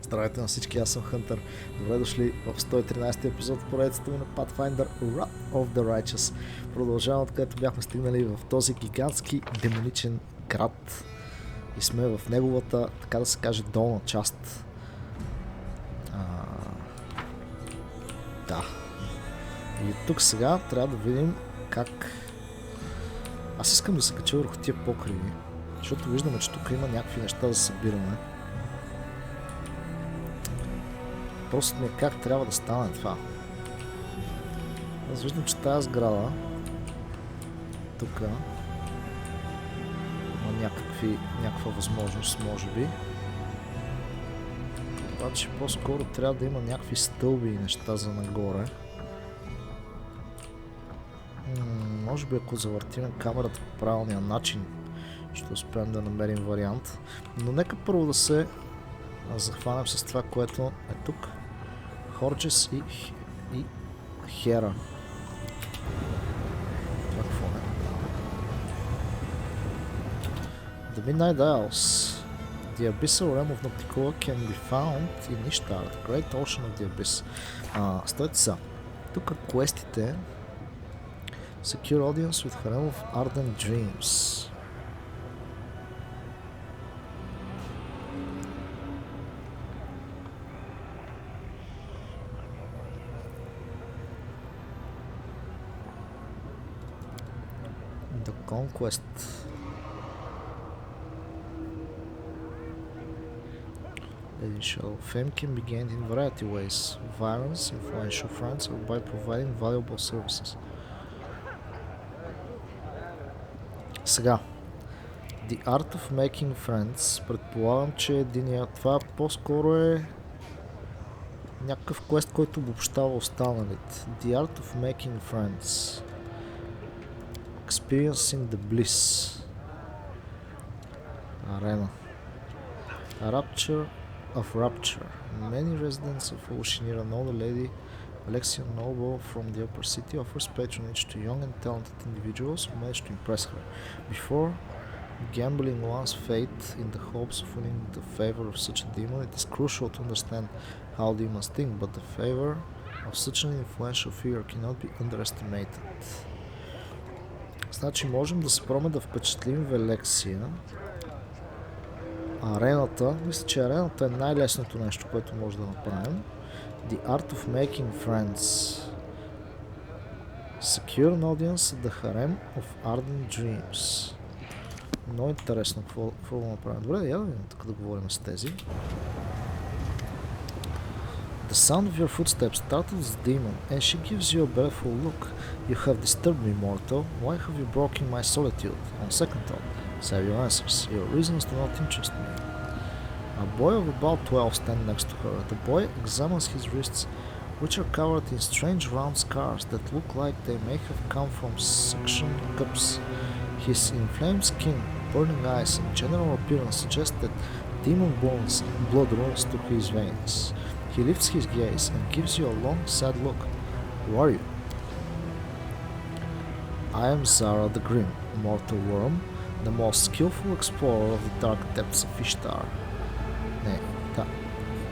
Здравейте на всички, аз съм Хънтър. Добре дошли в 113 епизод в поредицата ми на Pathfinder Wrath of the Righteous. Продължавам откъдето бяхме стигнали в този гигантски демоничен град. И сме в неговата, така да се каже, долна част. Да. И тук сега трябва да видим как... Аз искам да се кача върху тия покриви, защото виждаме, че тук има някакви неща да събираме. Просто ми е как трябва да стане това. Аз виждам, че тази сграда тук има някаква възможност, може би. Обаче по-скоро трябва да има някакви стълби и неща за нагоре. Може би ако завъртим камерата по правилния начин, ще успеем да намерим вариант. Но нека първо да се захванем с това, което е тук. Хорджес и Хера. Това какво е? The Midnight Isles. The Abyssal Realm of Nocticola can be found in Ishtar, the Great Ocean of the Abyss. Стойте са. Тук квестите Secure Audience with Harem of Ardent Dreams. The Conquest. Initial fame can be gained in variety ways. Violence, influential friends, or by providing valuable services. Сега. The Art of Making Friends. Предполагам, че единия... Това по-скоро е някакъв квест, който обобщава останалите. The Art of Making Friends. Experiencing the Bliss. Arena. Rapture of Rapture. Many residents of АЛУШИНИРА know the lady Alexia Noble from the upper city offers patronage to young and talented individuals who manage to impress her. Before gambling one's fate in the hopes of winning the favor of such a demon, it is crucial to understand how demons think, but the favor of such an influential figure cannot be underestimated. Значи можем да спробваме да впечатлим Велексия. Арената, мисля, че арената е най-лесното нещо, което може да направим. The Art of Making Friends. Secure an audience at the Harem of Ardent Dreams. Много интересно какво да направим. Добре, я да видим тук да говорим с тези. The sound of your footsteps startles the demon, and she gives you a baleful look. You have disturbed me, mortal. Why have you broken my solitude? On second thought, save your answers. Your reasons do not interest me. A boy of about 12 stands next to her. The boy examines his wrists, which are covered in strange round scars that look like they may have come from suction cups. His inflamed skin, burning eyes, and general appearance suggest that demon blood runs through his veins. He lifts his gaze and gives you a long, sad look. Who are you? I am Zara the Grim, mortal worm, the most skillful explorer of the dark depths of Ishtar.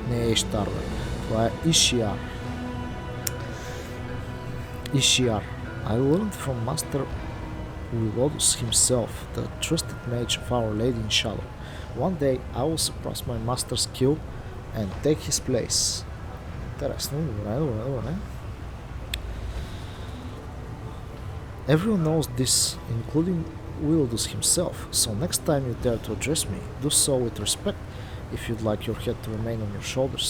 Не е Ishtar, това е Ishtar. Ishtar. I learned from Master Wilodus himself, the trusted mage of Our Lady in Shadow. One day I will surpass my master's skill and take his place. Интересно, добре. Everyone knows this, including Wilodus himself, so next time you dare to address me, do so with respect if you'd like your head to remain on your shoulders.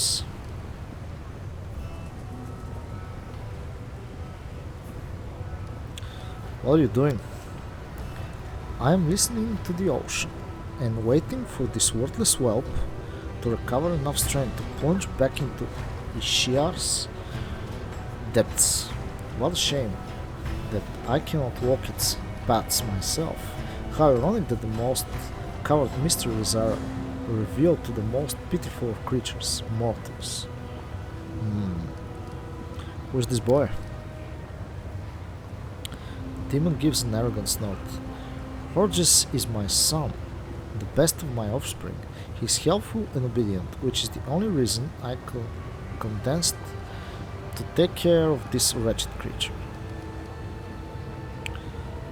What are you doing? I am listening to the ocean and waiting for this worthless whelp to recover enough strength to plunge back into Ishiar's depths. What a shame that I cannot walk its paths myself. How ironic that the most covered mysteries are revealed to the most pitiful of creatures, mortals. Who's this boy? Demon gives an arrogant snort. Horges is my son. the best of my offspring. He is helpful and obedient, which is the only reason I condensed to take care of this wretched creature.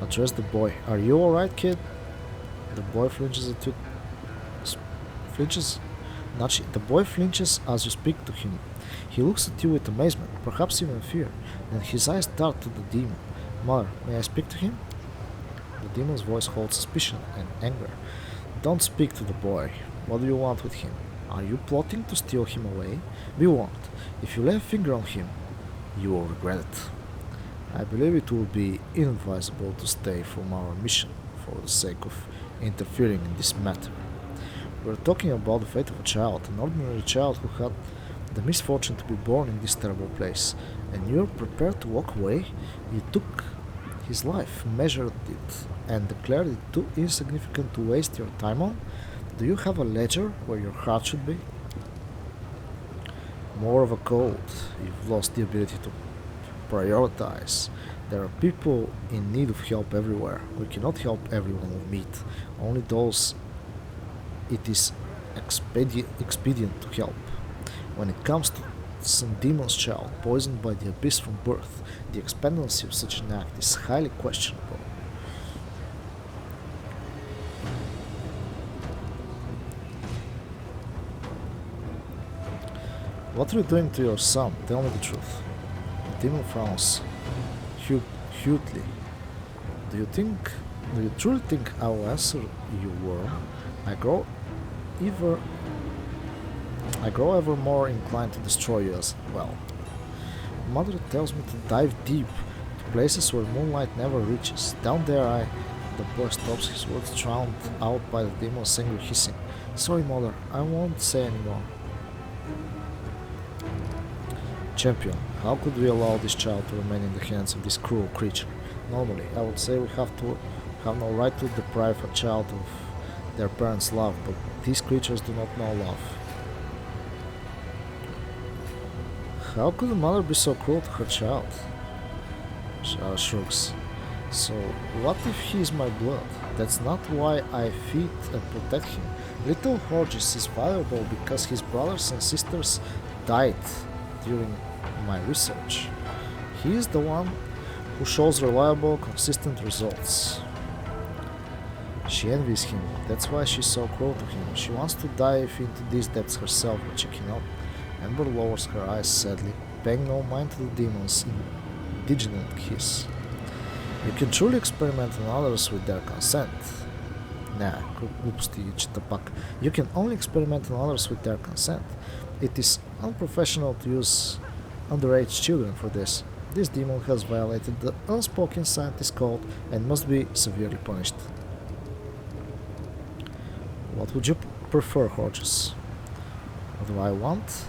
Address the boy. Are you alright, kid? The boy flinches at you. Flinches? The boy flinches as you speak to him. He looks at you with amazement, perhaps even fear, then his eyes dart to the demon. Mother, may I speak to him? The demon's voice holds suspicion and anger. Don't speak to the boy. What do you want with him? Are you plotting to steal him away? Be warned, if you lay a finger on him, you will regret it. I believe it will be inadvisable to stay from our mission for the sake of interfering in this matter. We're talking about the fate of a child, an ordinary child who had the misfortune to be born in this terrible place, and you're prepared to walk away? You took his life, measured it, and declared it too insignificant to waste your time on? Do you have a ledger where your heart should be? More of a code. You've lost the ability to prioritize. There are people in need of help everywhere. We cannot help everyone we meet, only those it is expedient to help. When it comes to some demon's child poisoned by the abyss from birth, the expediency of such an act is highly questionable. What are you doing to your son? Tell me the truth. The demon frowns hugely. Do you truly think I will answer you, worm? I grow ever more inclined to destroy you as well. Mother tells me to dive deep, to places where moonlight never reaches. Down there the boy stops, his words drowned out by the demon's angry hissing. Sorry, Mother, I won't say anymore. Champion, how could we allow this child to remain in the hands of this cruel creature? Normally, I would say we have no right to deprive a child of their parents' love, but these creatures do not know love. How could a mother be so cruel to her child? Shrugs. So, what if he is my blood? That's not why I feed and protect him. Little Horges is valuable because his brothers and sisters died during my research. He is the one who shows reliable, consistent results. She envies him, that's why she's so cruel to him. She wants to dive into these depths herself, but she cannot. Amber lowers her eyes sadly, paying no mind to the demon's indignant hiss. You can truly experiment on others with their consent. Nah, глупости чета пак. You can only experiment on others with their consent. It is unprofessional to use underage children for this. This demon has violated the unspoken scientist code and must be severely punished. What would you prefer, Horges? What do I want?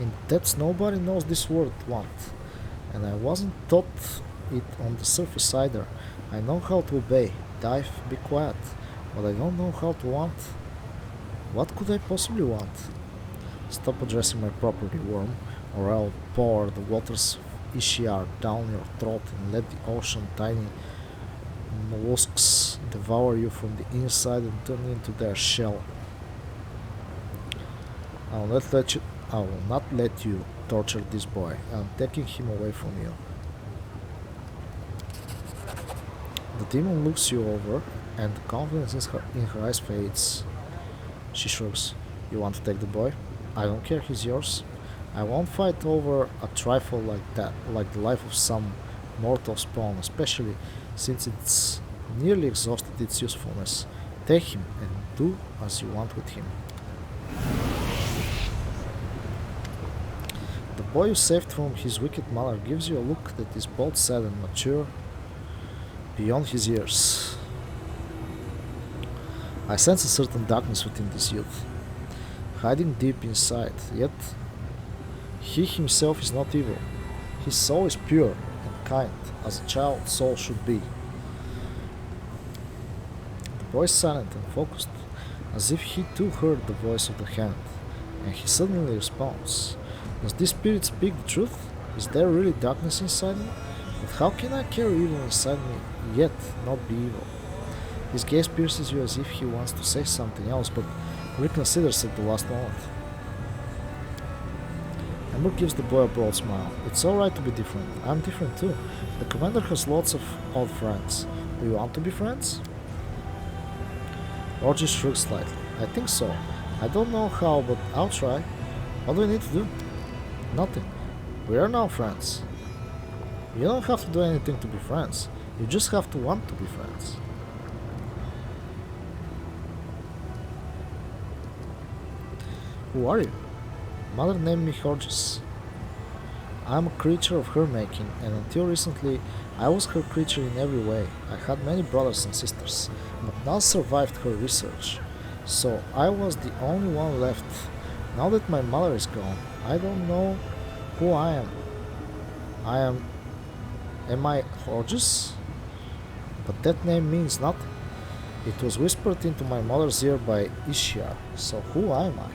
In depths nobody knows this word want, and I wasn't taught it on the surface either. I know how to obey, dive, be quiet, but I don't know how to want. What could I possibly want? Stop addressing my property, worm, or I'll pour the waters of Ishiar down your throat and let the ocean tiny mollusks devour you from the inside and turn you into their shell. I will not let you torture this boy. I'm taking him away from you. The demon looks you over, and the confidence in her eyes fades. She shrugs. You want to take the boy? I don't care, he's yours. I won't fight over a trifle like that, like the life of some mortal spawn, especially since it's nearly exhausted its usefulness. Take him and do as you want with him. The boy you saved from his wicked mother gives you a look that is both sad and mature beyond his years. I sense a certain darkness within this youth, hiding deep inside, yet he himself is not evil. His soul is pure and kind, as a child's soul should be. The boy is silent and focused, as if he too heard the voice of the hand, and he suddenly responds. Does this spirit speak the truth? Is there really darkness inside me? But how can I carry evil inside me, yet not be evil? His gaze pierces you as if he wants to say something else, but reconsiders at the last moment. Amber gives the boy a broad smile. It's alright to be different. I'm different too. The commander has lots of old friends. Do you want to be friends? Roger shrugs slightly. I think so. I don't know how, but I'll try. What do we need to do? Nothing. We are now friends. You don't have to do anything to be friends. You just have to want to be friends. Who are you? Mother named me Horges. I'm a creature of her making, and until recently I was her creature in every way. I had many brothers and sisters, but none survived her research. So I was the only one left. Now that my mother is gone, I don't know who I am. Am I Horges? But that name means nothing. It was whispered into my mother's ear by Ishia, so who am I?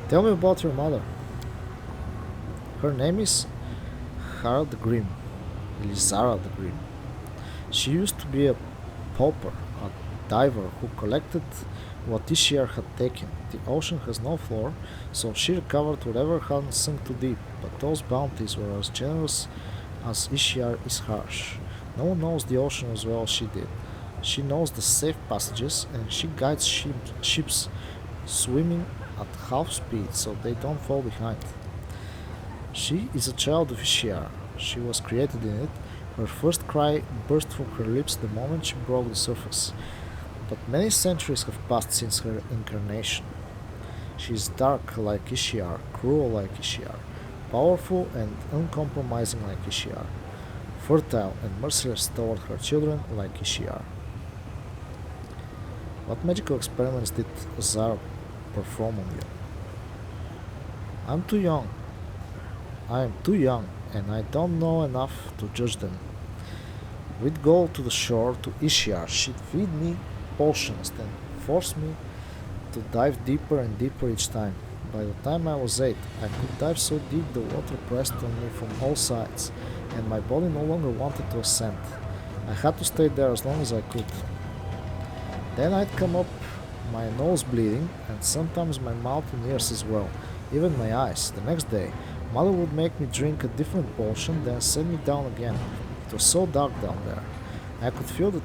Tell me about your mother. Her name is Hara the Grim, Elizara the Grim. She used to be a pauper, a diver who collected what Ishiar had taken. The ocean has no floor, so she recovered whatever hadn't sunk too deep, but those bounties were as generous as Ishiar is harsh. No one knows the ocean as well as she did. She knows the safe passages, and she guides ships swimming at half speed so they don't fall behind. She is a child of Ishiar. She was created in it. Her first cry burst from her lips the moment she broke the surface. But many centuries have passed since her incarnation. She is dark like Ishiar, cruel like Ishiar, powerful and uncompromising like Ishiar, fertile and merciless toward her children like Ishiar. What magical experiments did Azar perform on you? I'm too young. I am too young, and I don't know enough to judge them. We'd go to the shore to Ishiar. She'd feed me potions, then force me to dive deeper and deeper each time. By the time I was 8, I could dive so deep the water pressed on me from all sides, and my body no longer wanted to ascend. I had to stay there as long as I could. Then I'd come up, my nose bleeding, and sometimes my mouth and ears as well, even my eyes. The next day, Mother would make me drink a different potion, then send me down again. It was so dark down there. I could feel the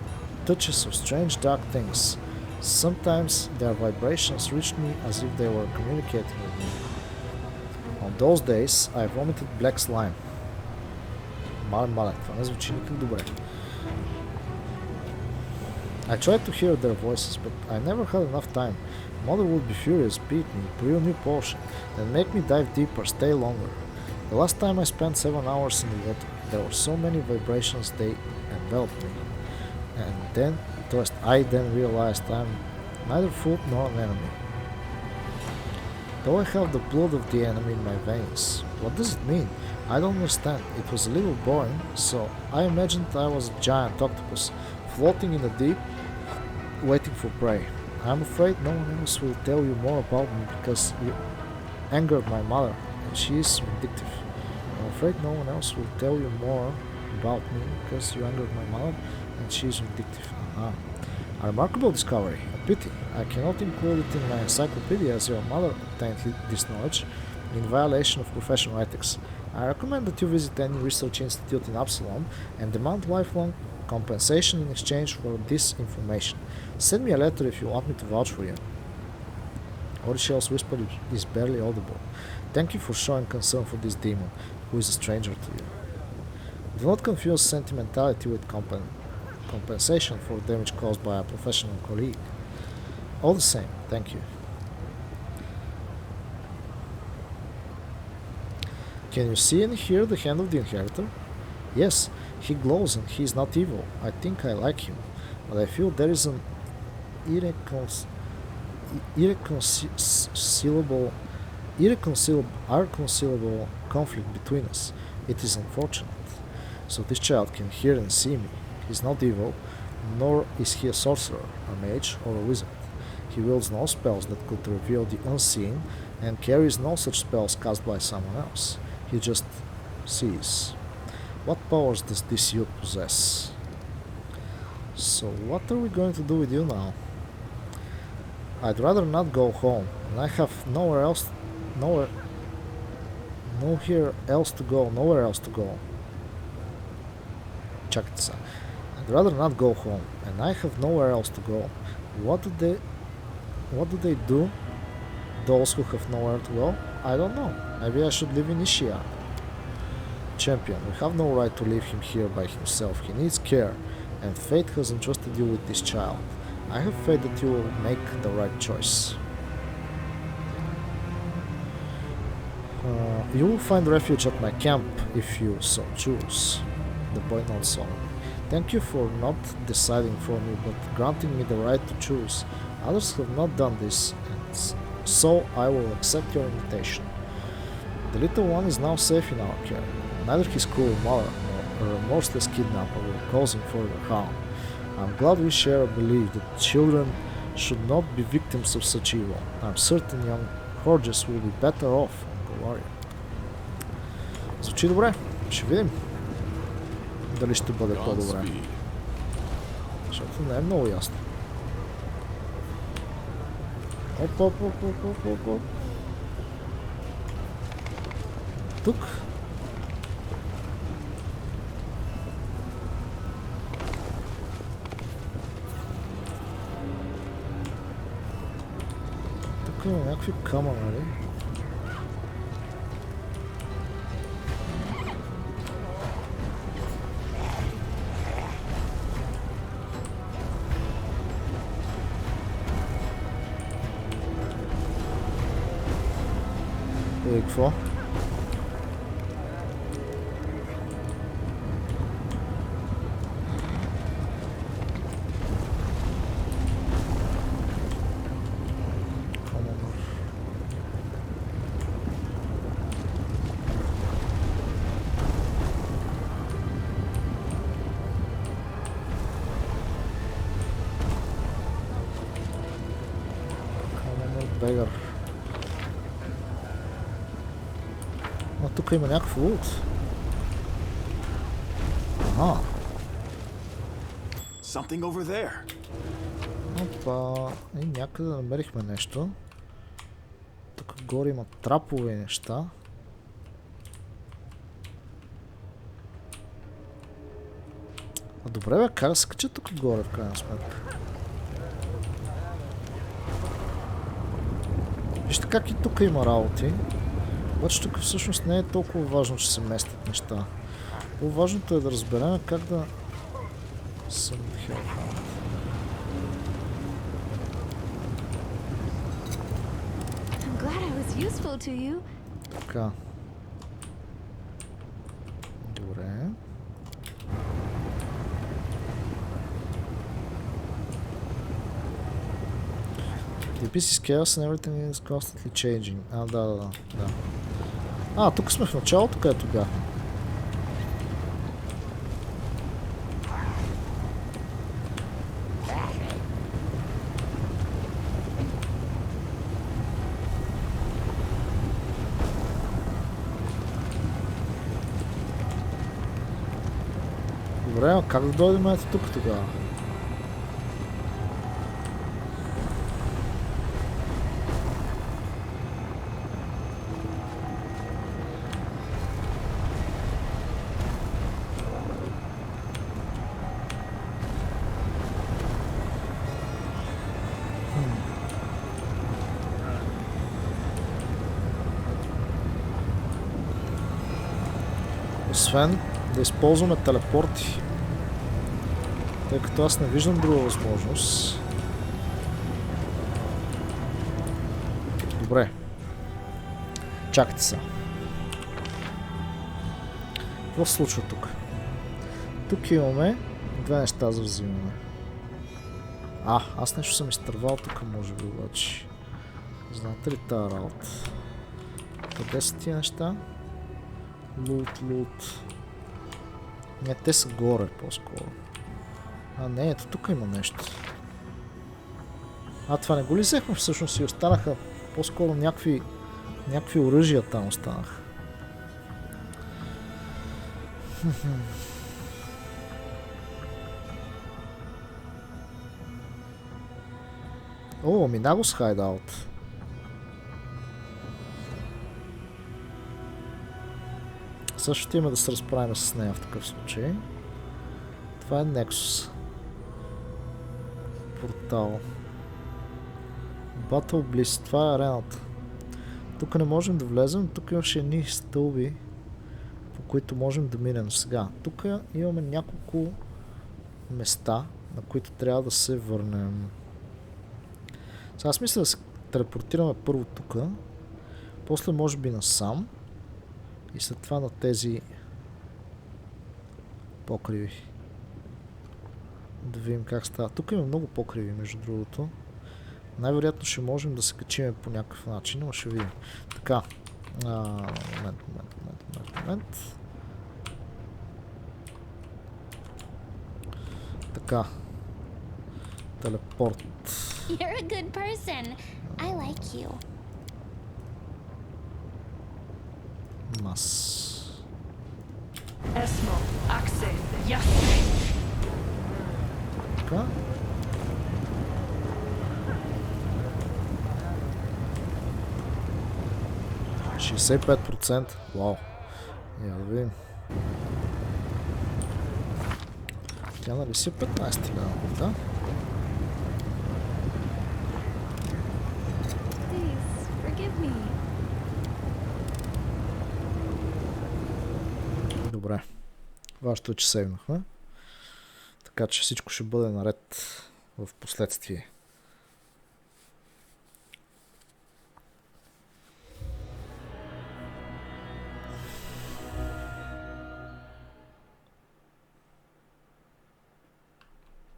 touches of strange dark things. Sometimes their vibrations reached me as if they were communicating with me. On those days, I vomited black slime. Мале, това не звучи никак добре. I tried to hear their voices, but I never had enough time. Mother would be furious, beat me, brew a new potion, then make me dive deeper, stay longer. The last time I spent 7 hours in the water, there were so many vibrations they enveloped me. And then, I then realized I'm neither food nor an enemy. Though I have the blood of the enemy in my veins. What does it mean? I don't understand. It was a little boring, so I imagined I was a giant octopus, floating in the deep, waiting for prey. I'm afraid no one else will tell you more about me because you angered my mother, and she is vindictive. I'm afraid no one else will tell you more about me because you angered my mother, and she is vindictive. A remarkable discovery. A pity. I cannot include it in my encyclopedia as your mother obtained this knowledge in violation of professional ethics. I recommend that you visit any research institute in Absalom and demand lifelong compensation in exchange for this information. Send me a letter if you want me to vouch for you. Orichel's whisper is barely audible. Thank you for showing concern for this demon, who is a stranger to you. Do not confuse sentimentality with compensation for damage caused by a professional colleague. All the same, thank you. Can you see and hear the hand of the inheritor? Yes, he glows and he is not evil. I think I like him, but I feel there is an irreconcilable conflict between us. It is unfortunate. So this child can hear and see me. He is not evil, nor is he a sorcerer, a mage, or a wizard. He wields no spells that could reveal the unseen, and carries no such spells cast by someone else. He just sees. What powers does this youth possess? So what are we going to do with you now? I'd rather not go home, and I have nowhere else to go. Чакайте са. I'd rather not go home, and I have nowhere else to go. What do they do? Those who have nowhere to go? I don't know. Maybe I should live in Ishia. Champion, we have no right to leave him here by himself. He needs care, and fate has entrusted you with this child. I have faith that you will make the right choice. You will find refuge at my camp if you so choose. The boy nods solemnly. Thank you for not deciding for me, but granting me the right to choose. Others have not done this, and so I will accept your invitation. The little one is now safe in our care. Neither his cruel mother nor a remorseless kidnapper will cause him further harm. I'm glad we share a belief that children should not be victims of such evil. I'm certain young Horges will be better off on Galarian. Звучи добре. Ще видим дали ще бъде по-добре. Защото не е много ясно. Оп. Тук. Тук има някакви камъни, нали? И какво? Бегър. А тук има някакъв лут. Ага. Опа. И някъде намерихме нещо. Тук горе има трапове и неща. А добре бе, как да се кача тук горе в крайна сметка? Вижте как и тук има работи. Обаче тук всъщност не е толкова важно, че се местят неща. По-важното е да разберем как да съм хелфаут. Така. Добре. The piece is chaos and everything is constantly changing. Да. Тук сме в началото, където бях. Добре, как да дойдем ето тук тогава? Освен да използваме телепорти, тъй като аз не виждам друга възможност. Добре. Чакайте се. Какво се случва тук? Тук имаме две неща за взимане. Аз нещо съм изтървал тук, може би обаче. Знаете ли тази работа? Къде са тия неща? Лут. Не, те са горе по-скоро. Не, ето тук има нещо. Това не го ли взехме всъщност и останаха по-скоро някакви оръжия там останаха. О, Минагос хайдаут. Същото има да се разправим с нея в такъв случай. Това е Nexus. Портал. Battle Bliss. Това е арената. Тук не можем да влезем. Тук имаше едни стълби, по които можем да минем сега. Тук имаме няколко места, на които трябва да се върнем. Сега аз мисля да се телепортираме първо тук. После може би насам. И след това на тези покриви. Да видим как става. Тук има много покриви, между другото. Най-вероятно ще можем да се качим по някакъв начин, но ще видим. Така. Момент. Така. Телепорт. You're a good person. I like you. Мас. Esmo, Axe, Ясне. Така. %. Вау. Я да видим. Тя нали си 15 лева, да? Please, forgive me. Добре. Важното е, че сейвнахме. Така че всичко ще бъде наред в последствие.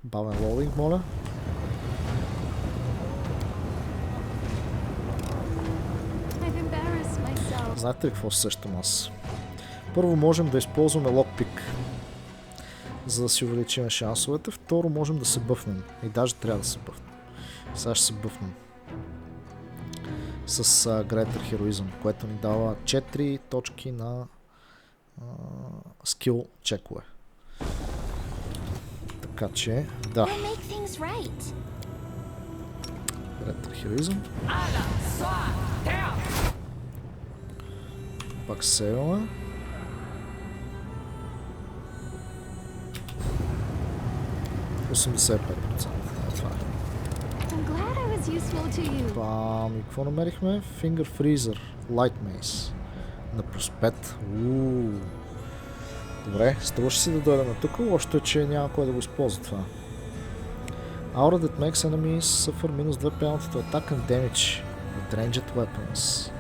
Бавен лоудинг, моля. I've embarrassed myself. Знаете ли какво се сещам аз? Първо можем да използваме локпик, за да си увеличим шансовете. Второ можем да се бъфнем. И даже трябва да се бъфнем. Сега ще се бъфнем. С Greater Heroism, което ни дава 4 точки на скил чекове. Така че, да. We'll make things right. Greater Heroism. Пак сейваме. %85%. Това е. I'm glad I was useful to you. Бам, и какво намерихме? Finger Freezer, Light Mace. На плюс 5. Добре, струваше си да дойдем тук. Лошото е, че няма кой да го използва това. Aura that makes enemies suffer минус 2 penalty to attack and damage with ranged weapons.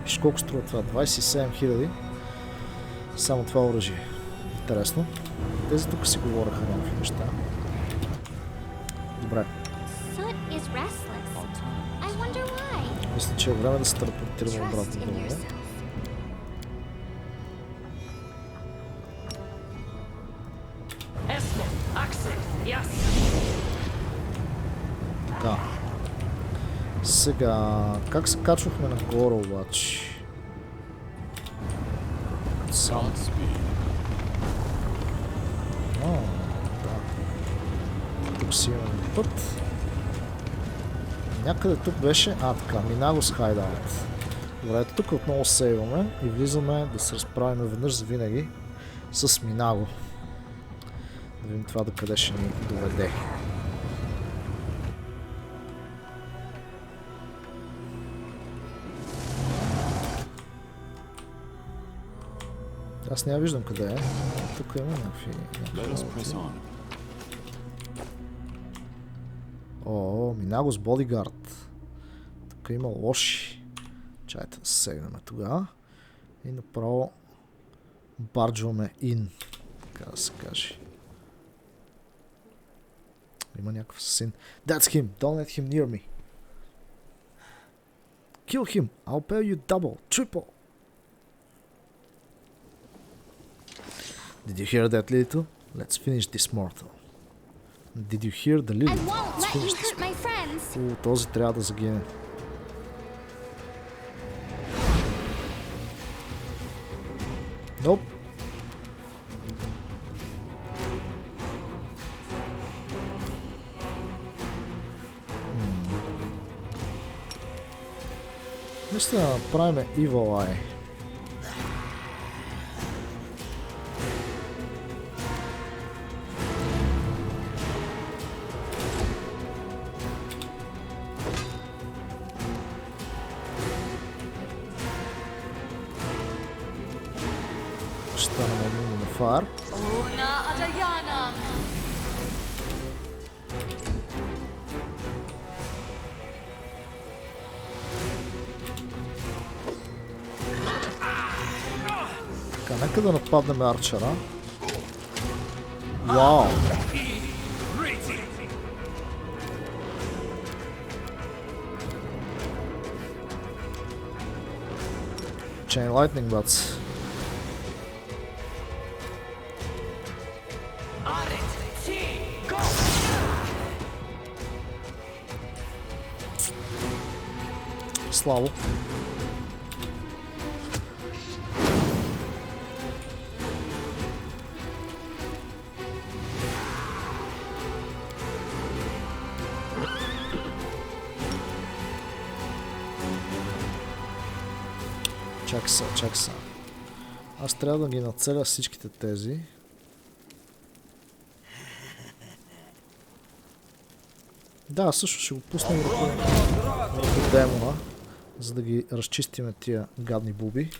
Виж колко струва това? 27 000. Само това оръжие. Интересно. Тези тук си говореха някакви неща. Добре. Soot is restless. I wonder why. Мисля, че е време да се телепортираме Trust обратно in долу. yourself. Esmo, Axe, Ясне. Да. Сега, как се качвахме нагоре обаче? Сам. О, да. Тук си имаме път. Някъде тук беше... така, Минагос хайдаут. Добре, тук отново сейваме и влизаме да се разправим веднъж за винаги с Минаго. Да видим това до къде ще ни доведе. Аз не я виждам къде е. Тук има някакви... О, Минагос бодигард. Тук има лоши. Чайте да се сегнем тогава. И направо барджваме ин. Така да се каже. Има някакъв асасин. That's him. Don't let him near me. Kill him. I'll pay you double, triple. Did you hear that, little? Let's finish this mortal. Did you hear the I little? won't Let's let you finish this. hurt my friends. Този трябва да загине. Nope. Мисля да направим Evil Eye. Ще станем един на фар. Така, нека да нападнем арчера. Вау! Chain Lightning Bats. Слабо. Чакай са. Аз трябва да ги нацеля всичките тези. Да, също ще го пуснем върху демона, за да ги разчистиме тия гадни буби.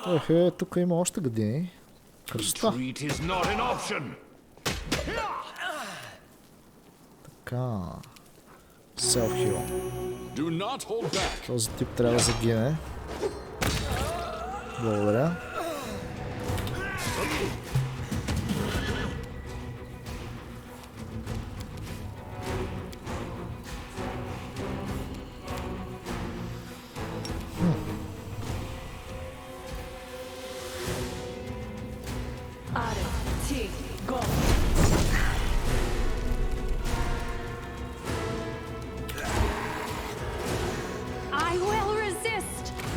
Ехе, тук има още години. Кръста. Така. Self-heal. Този тип трябва да загине. Благодаря.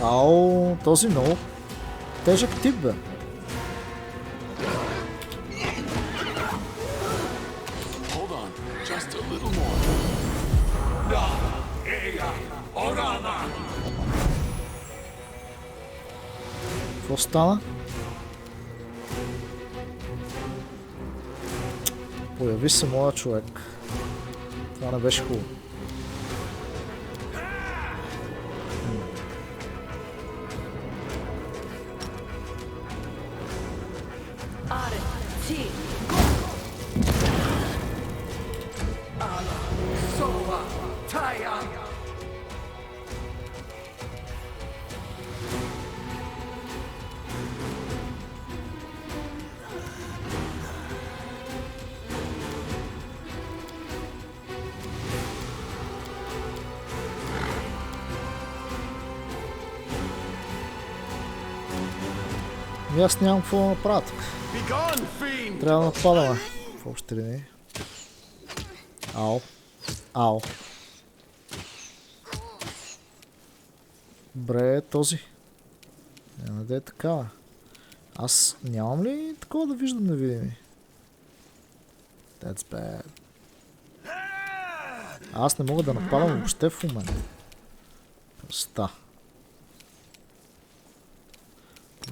Ау, този много тежък тип, бе. Какво стана? Появи се моя човек. Това не беше хубаво. И аз нямам какво да направя тук. Трябва да нападаме в общи линии. Ау. Ау. Бре, този. Не да е такава. Аз нямам ли такова да виждам невидими? That's bad. Аз не мога да нападам въобще в момента. Проста.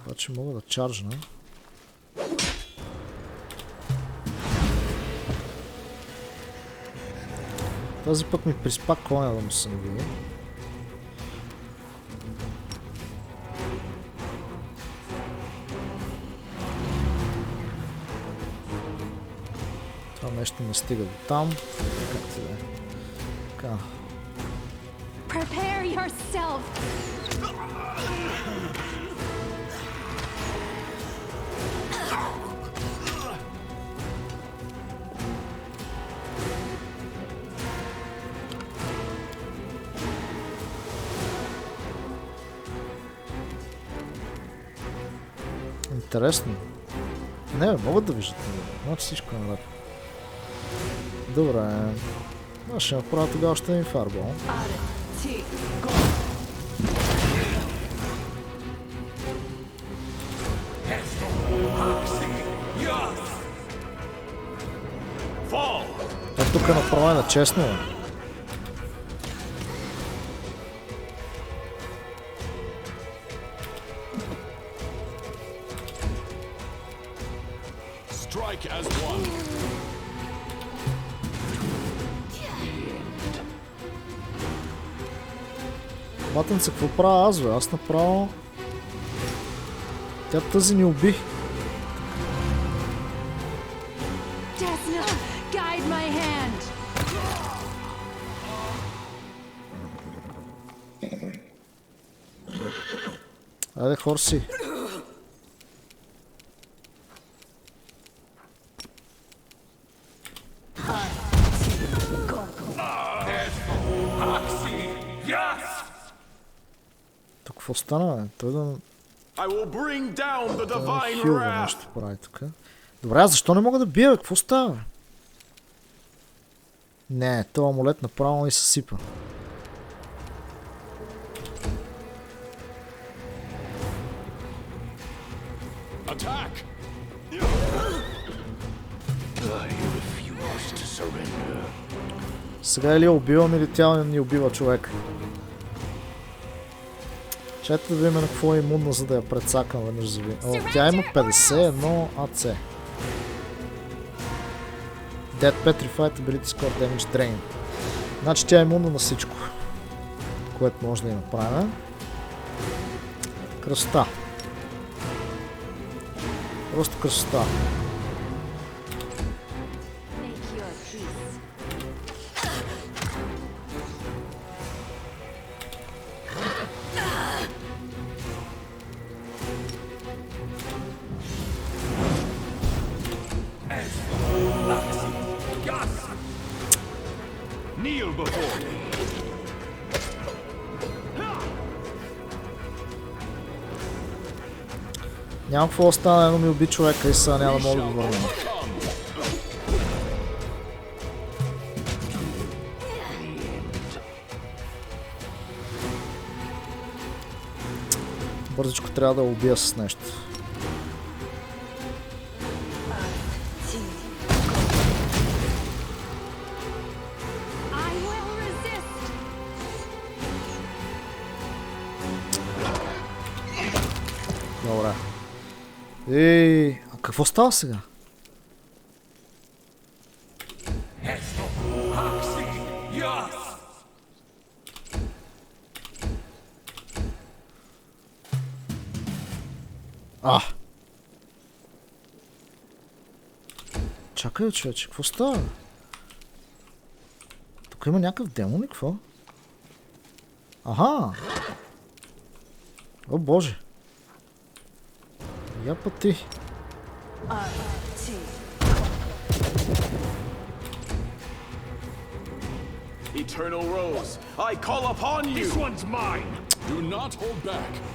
Обаче мога да чаржна. Този път ми приспа коня да му се навиди. Това нещо не стига до там. Как ти да е? Така. Prepare yourself. Интересно. Не, могат да виждат. Значи всичко е наред. Добре. Аз ще направя тогава още един фарбол. Тук е направено честно. Батенца, какво правя аз, бе? Аз направо... Тя тази ни уби. Tyakhna, guide my hand. Айде, хорси. Тук какво стана, бе? Той да... Хилва нещо прави тук. Добре, а защо не мога да бия, бе? Какво става, бе? Не, този амулет направо ни съсипа. Сега или я убивам, или тя ни убива човек. Чайте да видим на какво е имунна, за да я прецакам веднъж за ви. О, тя има 51 АЦ. Dead Petrified Ability Score Damage Drain. Значи тя е имунна на всичко, което може да я направим. Красота. Просто красота. Няма какво остана, едно ми уби човека и сега няма да мога да го върна. Бързичко трябва да убия с нещо. Добре. Ей, а какво става сега? А! Чакай, човече, какво става? Тук има някакъв демон ли, какво? Аха! О, боже! Я пъти.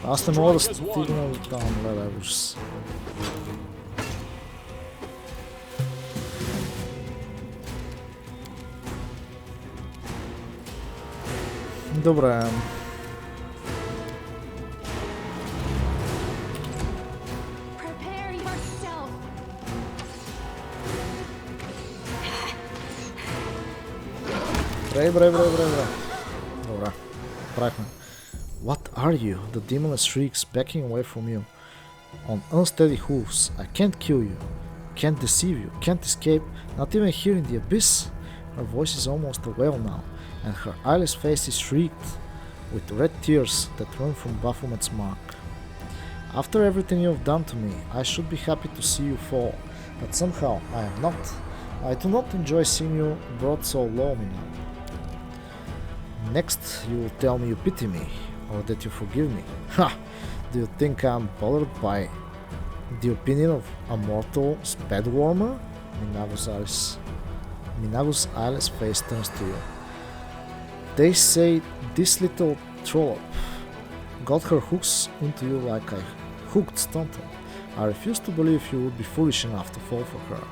Аз не мога да стигна до там, леле, ужас. Добре. Бре. Добре. Правихме. What are you? The demon shrieks, backing away from you. On unsteady hooves. I can't kill you. Can't deceive you. Can't escape. Not even here in the abyss. Her voice is almost a wail now, and her eyeless face is shrieked with red tears that run from Baphomet's mark. After everything you have done to me, I should be happy to see you fall, but somehow I am not. I do not enjoy seeing you brought so low me now. Next, you will tell me you pity me, or that you forgive me. Ha! Do you think I am bothered by the opinion of a mortal sped warmer? Minago's eyeless face turns to you. They say this little trollop got her hooks into you like I hooked Stunton. I refuse to believe you would be foolish enough to fall for her.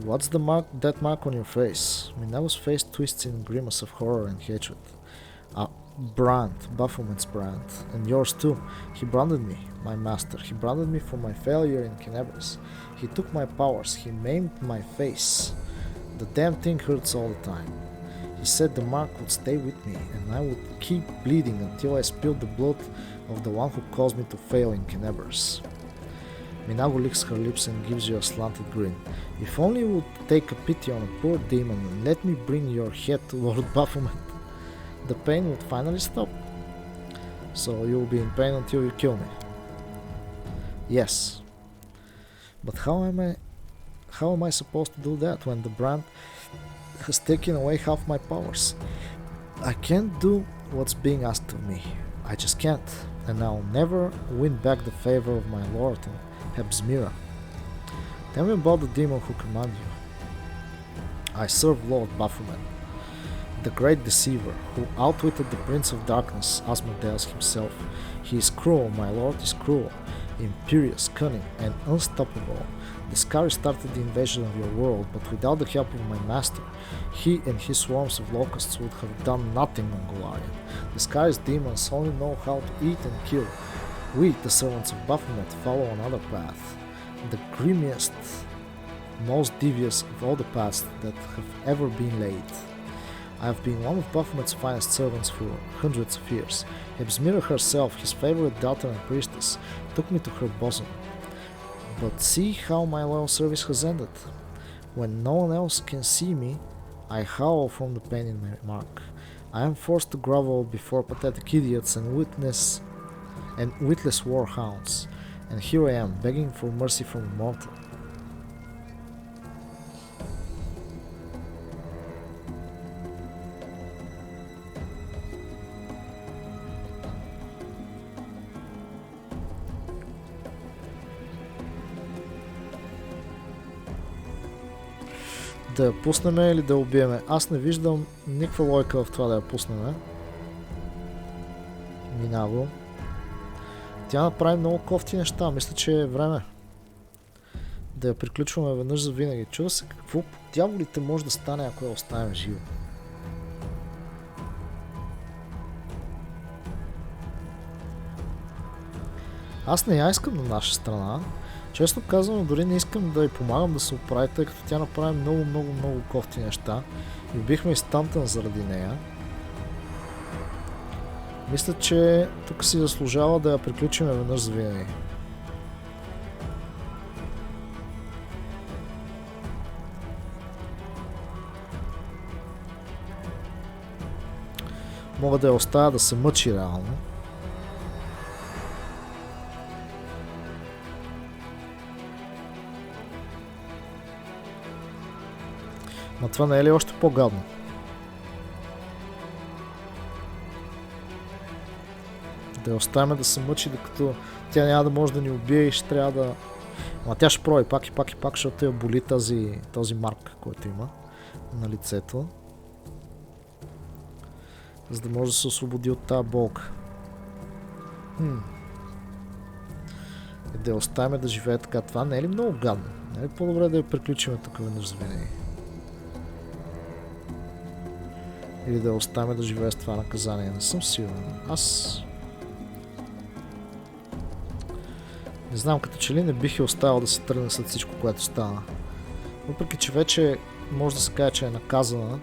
What's that mark on your face? Minago's face twists in a grimace of horror and hatred. A brand, Baphomet's brand, and yours too. He branded me, my master. He branded me for my failure in Canabris. He took my powers. He maimed my face. The damn thing hurts all the time. He said the mark would stay with me and I would keep bleeding until I spilled the blood of the one who caused me to fail in Kenebers. Minago licks her lips and gives you a slanted grin. If only you would take a pity on a poor demon and let me bring your head to Lord Baphomet, the pain would finally stop. So you will be in pain until you kill me. Yes. But how am I supposed to do that when the brand has taken away half my powers? I can't do what's being asked of me. I just can't. And I'll never win back the favor of my lord and Hebsmira. Tell me about the demon who command you. I serve Lord Baphomet, the great deceiver, who outwitted the Prince of Darkness, Asmodeus himself. He is cruel, my lord is cruel, imperious, cunning, and unstoppable. The Scary started the invasion of your world, but without the help of my master, he and his swarms of locusts would have done nothing on Goliath. The Scary's demons only know how to eat and kill. We, the servants of Baphomet, follow another path, the grimiest, most devious of all the paths that have ever been laid. I have been one of Baphomet's finest servants for hundreds of years. Hebsmira herself, his favorite daughter and priestess, took me to her bosom. But see how my loyal service has ended. When no one else can see me, I howl from the pain in my mark. I am forced to grovel before pathetic idiots and witless warhounds, and here I am, begging for mercy from a mortal. Да я пуснем или да я убиеме? Аз не виждам никаква логика в това да я пуснем. Минаго. Тя направи много кофти неща. Мисля, че е време да я приключваме веднъж за винаги. Чува се какво по дяволите може да стане, ако я оставим живо. Аз не я искам на наша страна. Честно казвам, дори не искам да й помагам да се оправи, тъй като тя направи много кофти неща и бихме изтантан заради нея. Мисля, че тук си заслужава да я приключим веднъж за винаги. Мога да я оставя да се мъчи реално. Но това не е ли още по-гадно? Да я оставим да се мъчи, докато тя няма да може да ни убие и ще трябва да... Ама тя ще проби пак и пак, защото я боли този марк, който има на лицето. За да може да се освободи от тази болка. И да я оставим да живее така. Това не е ли много гадно? Не е ли по-добре да я приключим тук веднъж за винаги? Или да я оставим да живее с това наказание? Не съм сигурен. Аз... не знам, като че ли не бих я оставил да се тръгне след всичко, което стана. Въпреки, че вече може да се каже, че е наказана.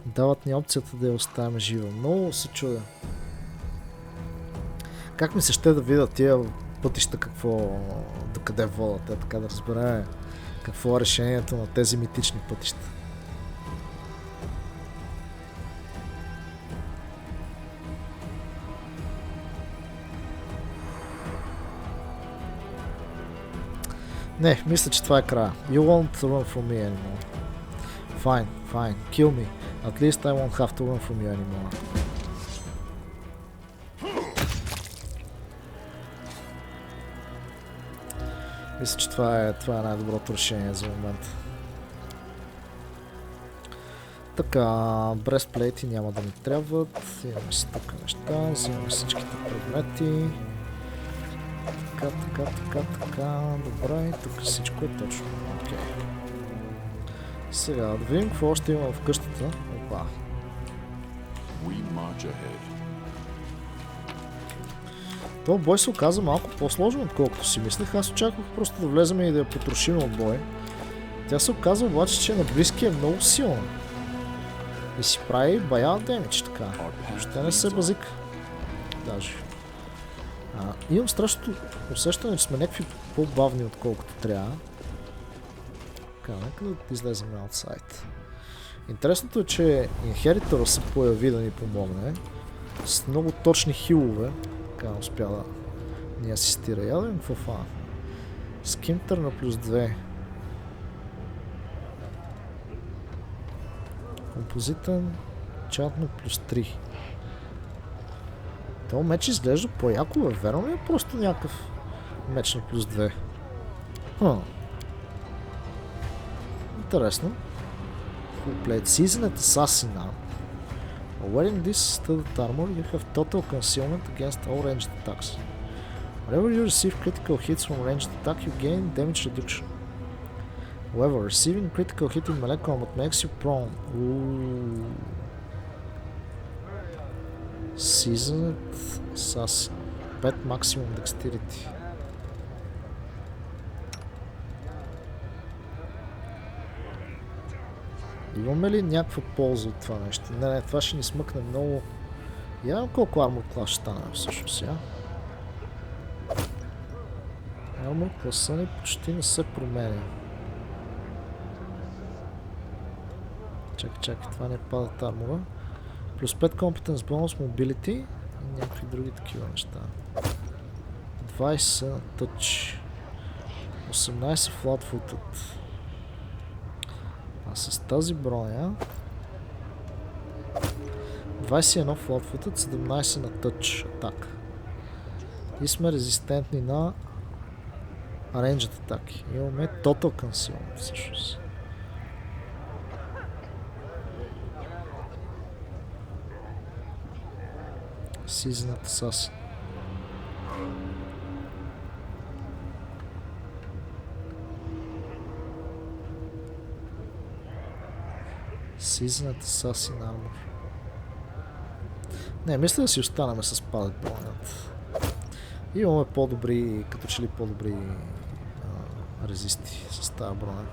Дават ни опцията да я оставим жива. Много се чудя. Как ми се ще да видя тия пътища до къде водят, така да разбере какво е решението на тези митични пътища. Не, мисля, че това е края. You won't run from me anymore. Fine, kill me. At least I won't have to run from you anymore. Мисля, че това е най-доброто решение за момента. Така, брестплейти няма да ни трябват. Имаме си тук неща, взимаме всичките предмети. Така. Добре, и тук всичко е точно. Окей. Сега, да видим какво още има в къщата. Опа. Това бой се оказа малко по-сложно, отколкото си мислех. Аз очаквах просто да влезем и да я потрошим от бой. Тя се оказа обаче, че на близки е много силна. И си прави бая демидж, така. Въобще не се базика. Даже. Имам страшното усещане, че сме някакви по-бавни, отколкото трябва. Така, нека да излезем аутсайд. Интересното е, че инхеритора се появи да ни помогне. С много точни хилове. Така успя да ни асистира. Я да видим какво фана. Скимтър на +2. Композитен чатно +3. Това меч изглежда по-яко, бе. Верно ли е просто някакъв меч на +2? Интересно. Full-plate Seasoned Assassin. Wearing this studded armor, you have total concealment against all ranged attacks. Whenever you receive critical hits from ranged attack, you gain damage reduction. However, receiving critical hit in melee combat makes you prone. Ooh. Seasoned Assassin. 5 maximum dexterity. Имаме ли някаква полза от това нещо? Не, това ще ни смъкне много. Я колко армор клас ще стане всъщност сега. Армор класа ни почти не се променя. Чакай, това не падат армора. Плюс 5 competence bonus mobility и някакви други такива неща. 20 на touch. 18 flat-footed. А с тази броя 21 flat-footed, 17 на touch атака. И сме резистентни на ranged атаки. Имаме total concealment всъщност. Seasoned Assassin. Seasoned Assassin Armor. Не, мисля да си останем с падът бронята. Имаме по-добри, като че ли по-добри резисти с тази броня.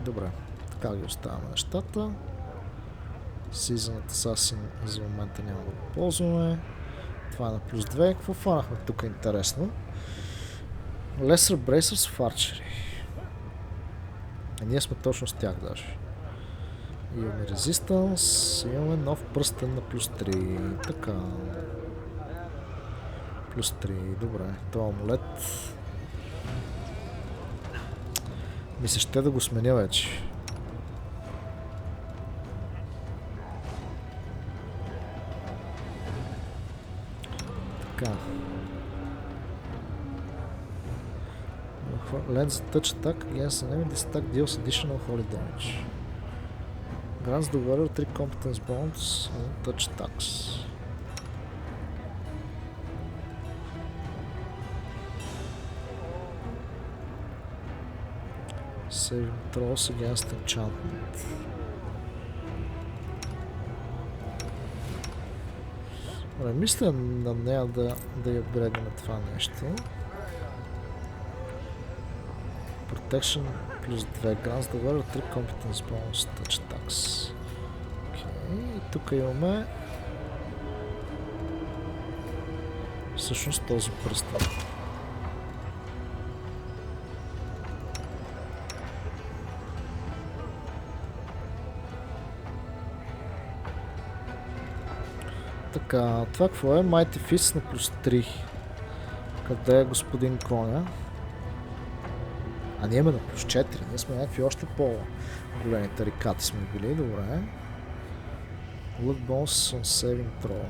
Добре, така ги оставяме нещата. Seasoned Assassin за момента няма да го ползваме. Това е на +2. Какво фанахме тук интересно? Lesser Bracers of Archery. Ние сме точно с тях даже. Имаме Resistance, имаме нов пръстен на +3. Така. +3, добре. Това амулет. Мисля, ще да го сменя вече. Така. Lens touch attack against an enemy. This attack deals additional holy damage. Grants the wearer 3 competence bonus on touch attacks. Saving throws against enchantment. Добре, мисля на нея да я апгрейдваме това нещо. Protection плюс 2 grants the wearer 3 competence bonus touch attacks. Okay. И тук имаме всъщност този пръстен. Така, това какво е? Mighty Fist на +3. Къде е господин коня? А ние имаме на +4. Ние сме някакви още по-големи тарикати сме били. Добре. Look bonus on saving throw.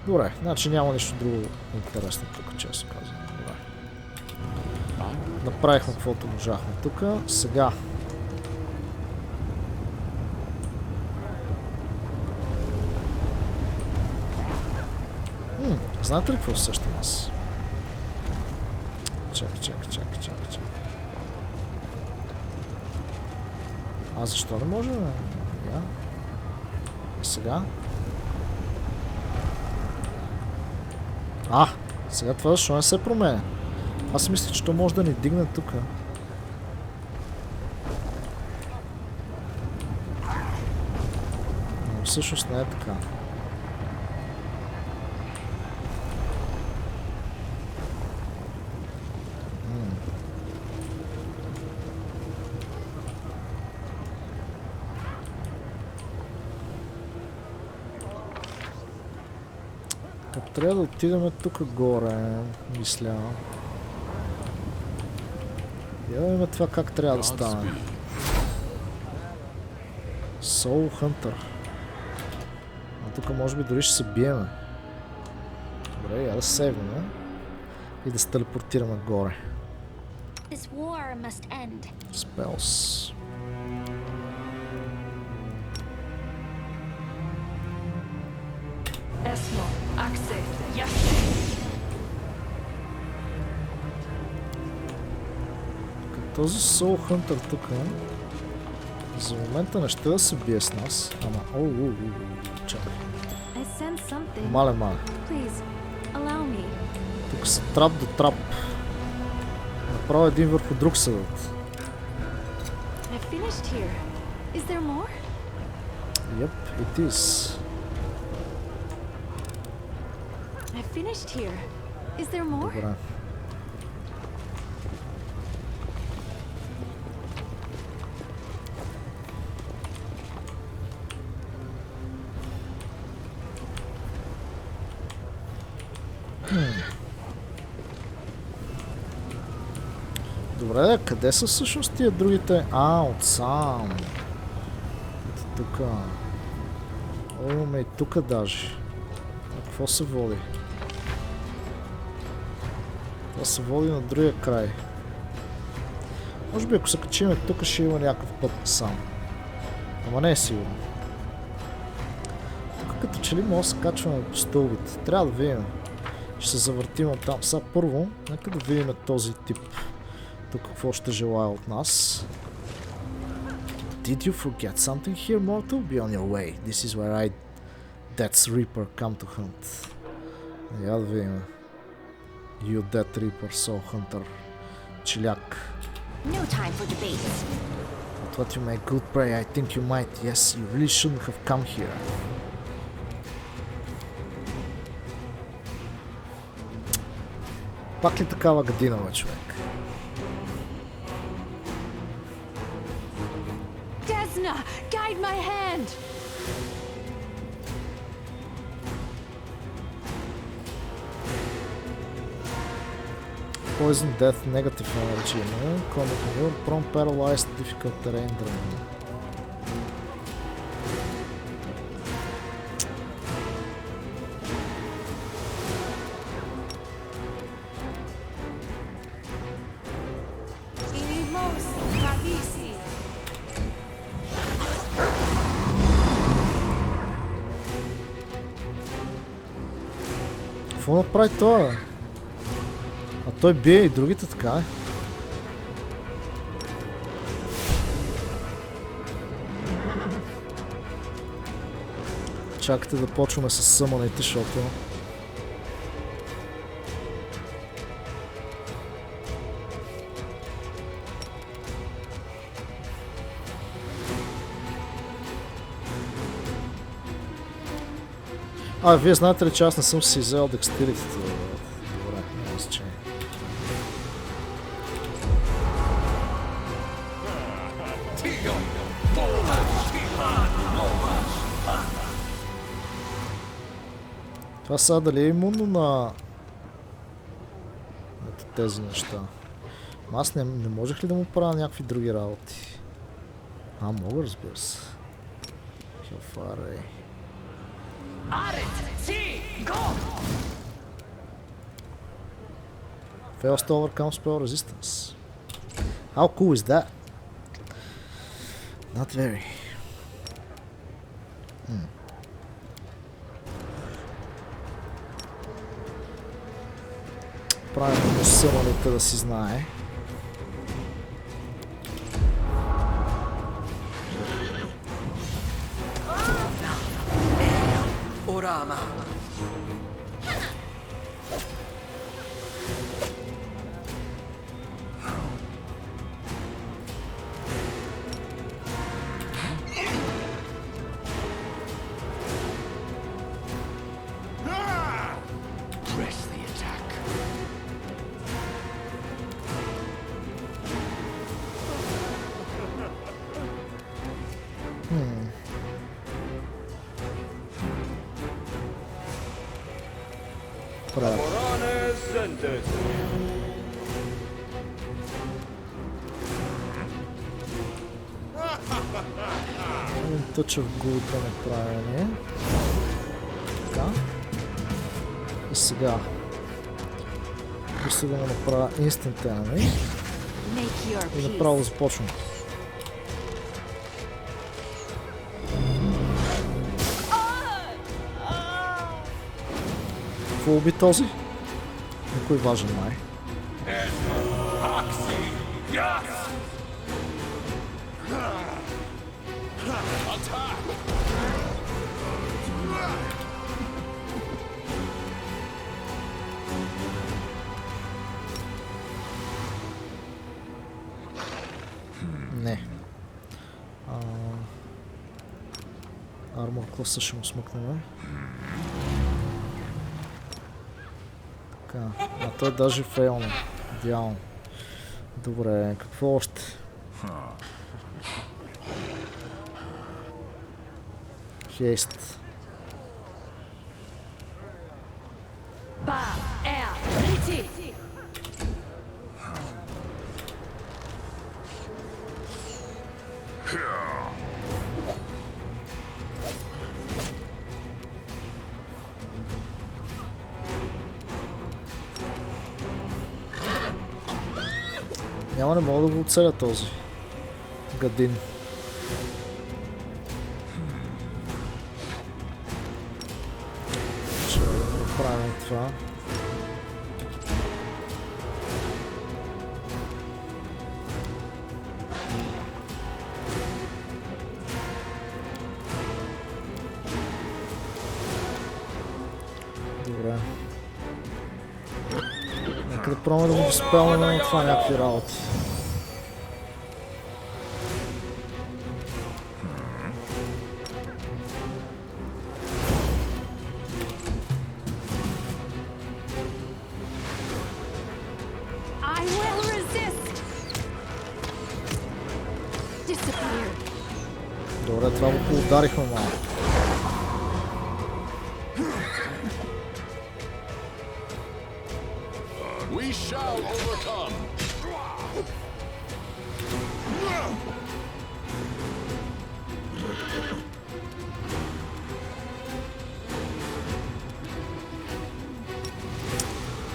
Добре, значи няма нищо друго интересно тук, често казвам. Добре. Направихме каквото можахме тук. Сега. Знаете ли какво усещам аз? Чакай. А защо не може? Я. И сега? Сега това защо не се променя? Аз мисля, че то може да ни дигне тук. Но всъщност не е така. Трябва да отидем тук горе, мисля. Я да видим това как трябва да стане. Soul Hunter. А тук може би дори ще се биеме. Добре, я да сейваме. И да се телепортираме горе. Spells. Този Soul Hunter тук за момента не ще да се бие с нас, ама чакай. Мале. Тук са трап до трап. Направо един върху друг седат. Yep, it is. Добре. Добре, къде са всъщност тия другите? Отсам. Ето тука. Имаме и тука даже. А какво се води? Това се води на другия край. Може би ако се качиме тук ще има някакъв път сам. Ама не е сигурно. Тук като че ли може да се качваме по стълбите. Трябва да видим. Ще се завъртим от там. Сега първо, нека да видим този тип. Тук какво ще желая от нас. Did you forget something here, mortal? Be on your way. This is where Death's Reaper come to hunt. Я да видим. You Death Reaper, Soul Hunter. Чиляк. No time for debates. I thought you made good prey. I think you might. Yes, you really shouldn't have come here. Пак ли такава година, бе, човек? Guide my hand! Poison Death, Negative Energy, Comic Mule, Prone Paralyzed, Difficult Terrain, Drain. Какво направи това? А той бие и другите, така е. Чакайте да почваме с съмъните, защото... Вие знаете ли, че аз не съм си взел декстеритите? Добре, няма значение. Това сега дали е имунно на тези неща? Аз не можех ли да му правя някакви други работи? Мога, разбира се. Хелфарей. Fails to overcome spell resistance. How cool is that? Not very. Правим му съмалите да си знае. направят. Един тъчъв гул да направим. Така. И сега. Мисля да го направя инстантанно. И направо започвам. Какво уби този? Никой важен май. Не. Армор класа ще му смъкнем. Така. А той даже фейлна. Идеално. Добре, какво още? Хейст. Няма, не мога да го оцеля този гадин. Ще направим това. Добре. Нека да пробваме да го диспелнем на това някакви работи. Добре, това го поударихме малко.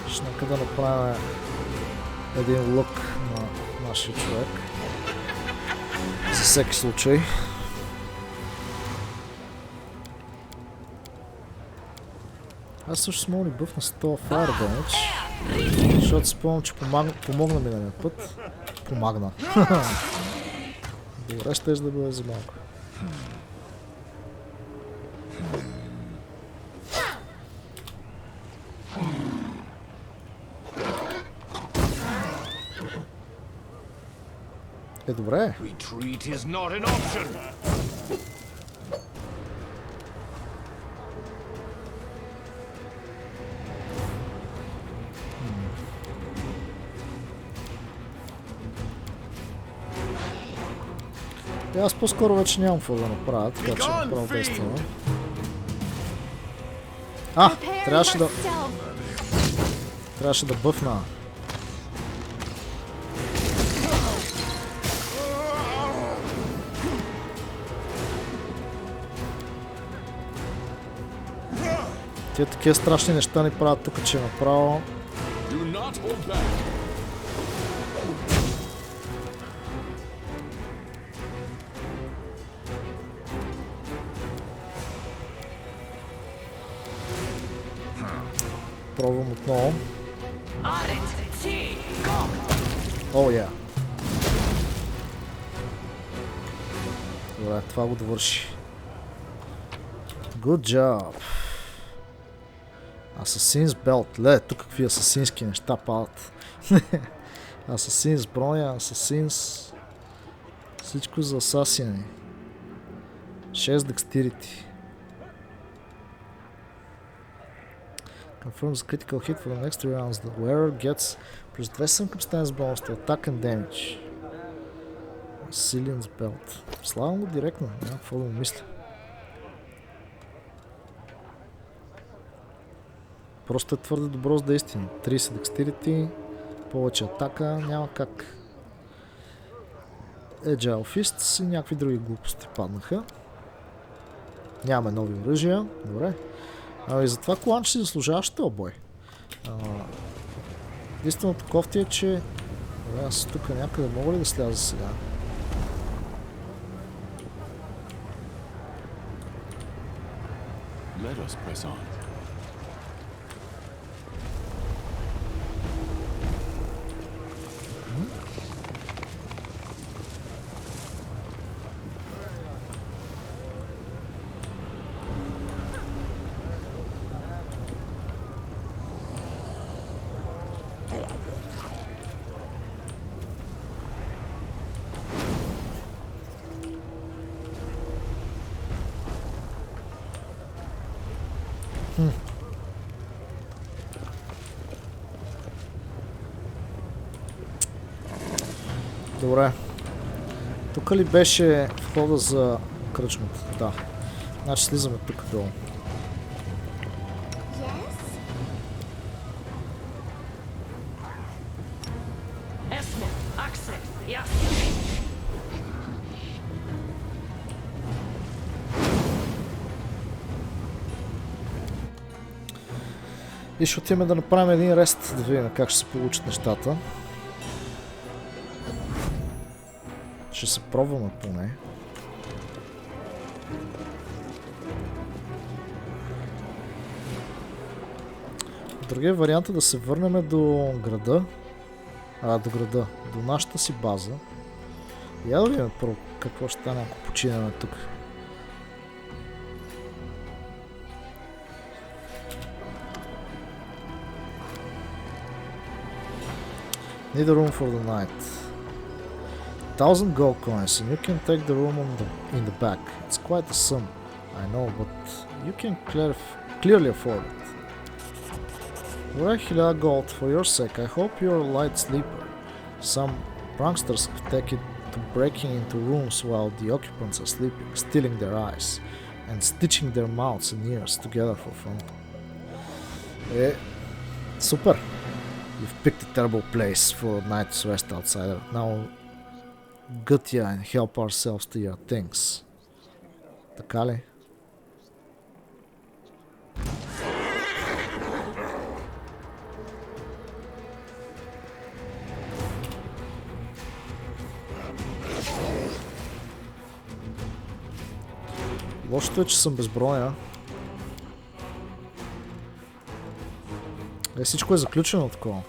Ще нека да направим един лък на нашия човек. За всеки случай. Аз също мога ли бъфна с това Fire Damage, защото спомням, че помогна миналия път. Помагна. Добре, ще да бъде за малко. Е, добре. Аз по-скоро вече нямам какво да направя, така че направо действаме. Трябваше да бъфна. Тия такива страшни неща ни правят тук, че направо. Пробвам отново. О, я. Добре, това го довърши. Good job. Assassin's Belt. Ле, тук какви асасински неща падат. Assassin's броня, Assassin's... Всичко за асасини. 6 Dexterity. Confirms critical hit for the next 3 rounds. The wearer gets plus 2 circumstance bonus to attack and damage. Assassins Belt. Славам го директно, няма какво да му мисля. просто е твърде добро за да е истина. 30 dexterity, повече атака, няма как. Agile Fists и някакви други глупости паднаха. Нямаме нови оръжия. Добре. И затова коланче си заслужаваш този бой. Единственото кофти е, че... Добре, аз тук някъде мога ли да сляза сега? Let us press on. Добре. Тук ли беше входа за кръчмата? Да. Значи слизаме тук долу. И ще отиваме да направим един рест, да видим как ще се получат нещата. Ще се пробваме поне. Другия вариант е да се върнем до града. До нашата си база. Я да видим първо какво ще стане, ако починем тук. Need a room for the night. 1000 gold coins and you can take the room in the back. It's quite a sum, I know, but you can clearly afford it. Alright, 1000 gold for your sake. I hope you're a light sleeper. Some pranksters take it to breaking into rooms while the occupants are sleeping, stealing their eyes and stitching their mouths and ears together for fun. Super! You've picked a terrible place for a night's rest, outsider. Now gut ya and help ourselves to your things. Така ли? Лошото е, че съм безброя. Всичко е заключено такова.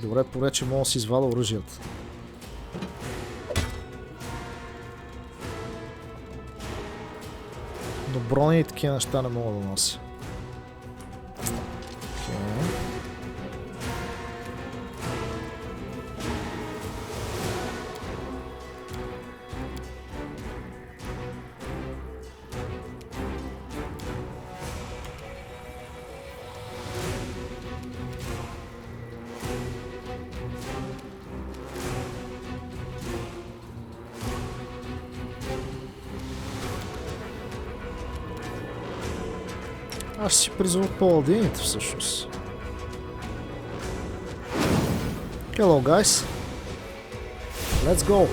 Добре, порече мога да си извада оръжията. Но брони и такива неща не мога да нося. Аз си призвам паладините всъщност. Hello guys. Let's go.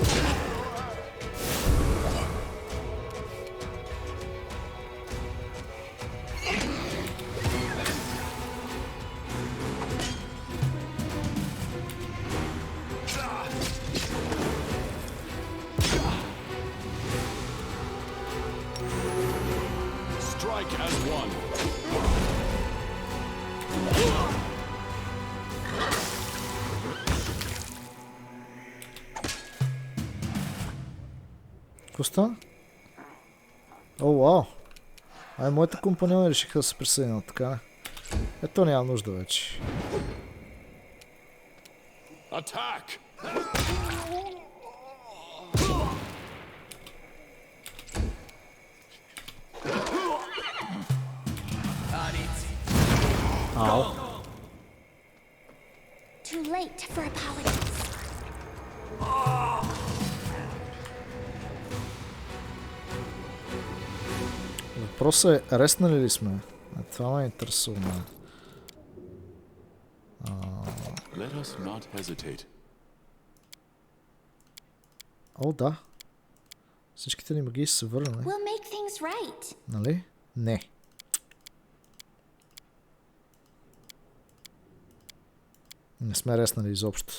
Strike as one. Какво стана? О, вау! Моите компаньони решиха да се присъединят, така. Ето няма нужда вече. Attack! Ау. Too late for apologies. Въпросът е, реснали ли сме? Това ме интересува. Let us not hesitate. О, да. Всичките ни магии са се върнали. We'll make things right. Нали? Не. Не сме реснали изобщо.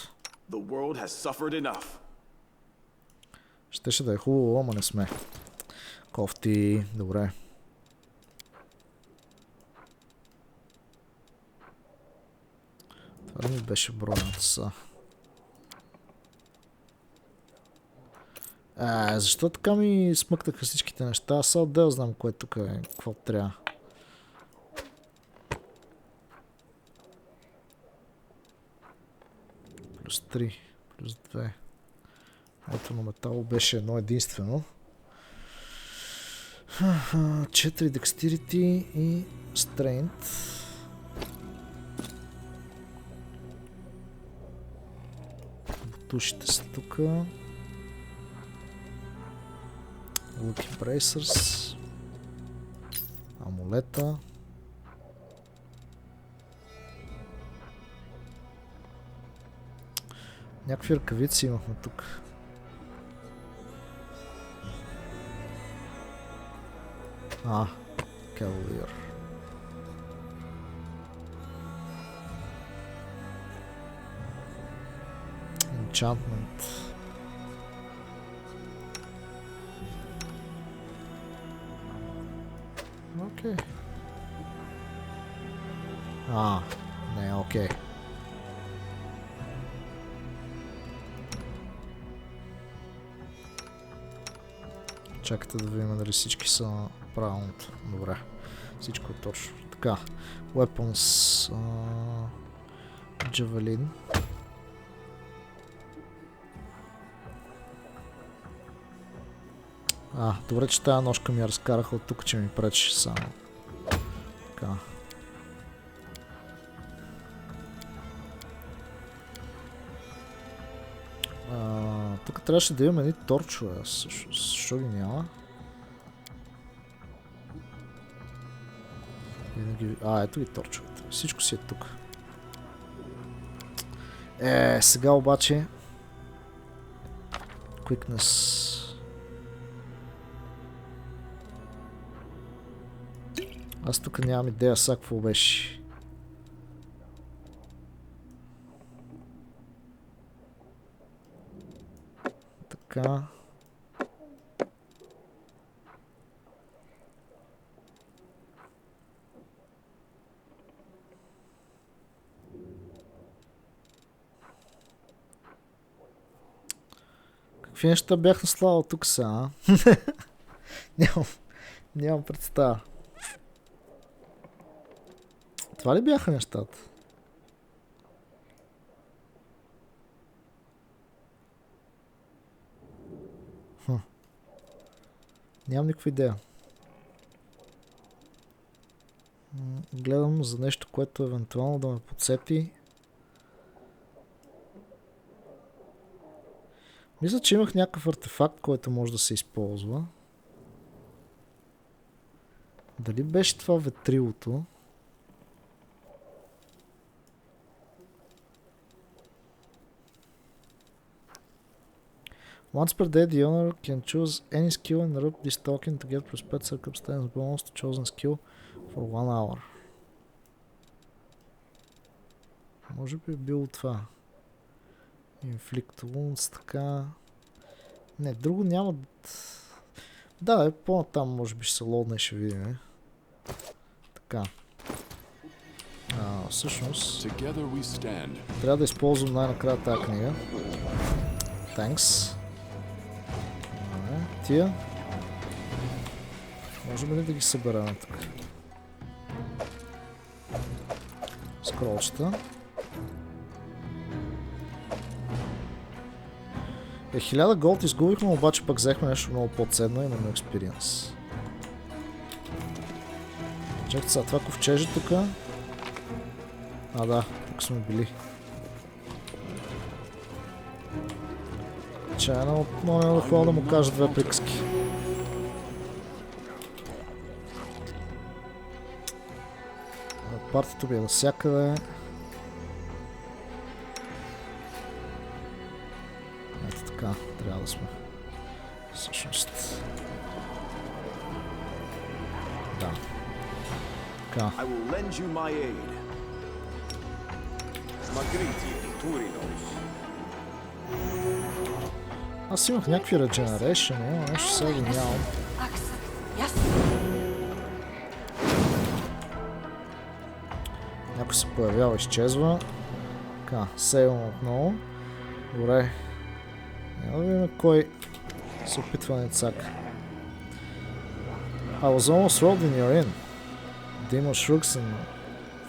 The world has suffered enough. Щеше да е хубаво, ама не сме. Кофти, добре. Това ли ми беше бронята са? Защо така ми смъкнаха всичките неща? Аз сега да знам кое тук е, какво трябва. Плюс 3, плюс 2. Ето на метало беше едно единствено. 4 Dexterity и Strength. Бутушите са тук. Lucky Bracers. Амулета. Някакви ръкавици имахме тук. Cavalier. Enchantment. Окей. Не, окей. Чакайте да видим дали всички са на правилното. Добре. Всичко е точно. Така. Weapons. Javelin. Добре, че тази ножка ми я разкараха от тук, че ми пречи само. Така. Тук трябваше да имаме едни торчове, защо ги няма? Ето ги торчовете. Всичко си е тук. Сега обаче Quickness. Аз тук нямам идея са какво беше. Така. Какви неща бях наслал тук са, Нямам представа. Това ли бяха нещата? Нямам никаква идея. Гледам за нещо, което евентуално да ме подсети. Мисля, че имах някакъв артефакт, който може да се използва. Дали беше това ветрилото? Once per day, the owner can choose any skill and rub this token to get plus pet circumstance bonus to chosen skill for 1 hour. Може би е било това. Inflict wounds, така... Не, друго няма... Да, по-натам може би ще се лодна и ще видим. Така. Всъщност... Трябва да използвам най-накрая тази книга. Thanks. Тия. Можем ли да ги съберем тук? Скролчета. 1000 голд изгубихме, обаче пък взехме нещо много по-ценно, имаме експириенс. Чакайте сега, това ковчеже тук. Да, тук сме били. Чайна, моля да ходя да му кажа две приказки. Партито ми е навсякъде. Ето така, трябва да сме. Всъщност. Да. Така. I will lend you my aid. Смотрите, Туриnos. Аз имах някакви regeneration, но нещо сега го нямам. Някой се появява, изчезва. Така, сейвам отново. Добре. Няма да видим кой се опитва на цака. I was almost rolled in your inn. Demon shrugs and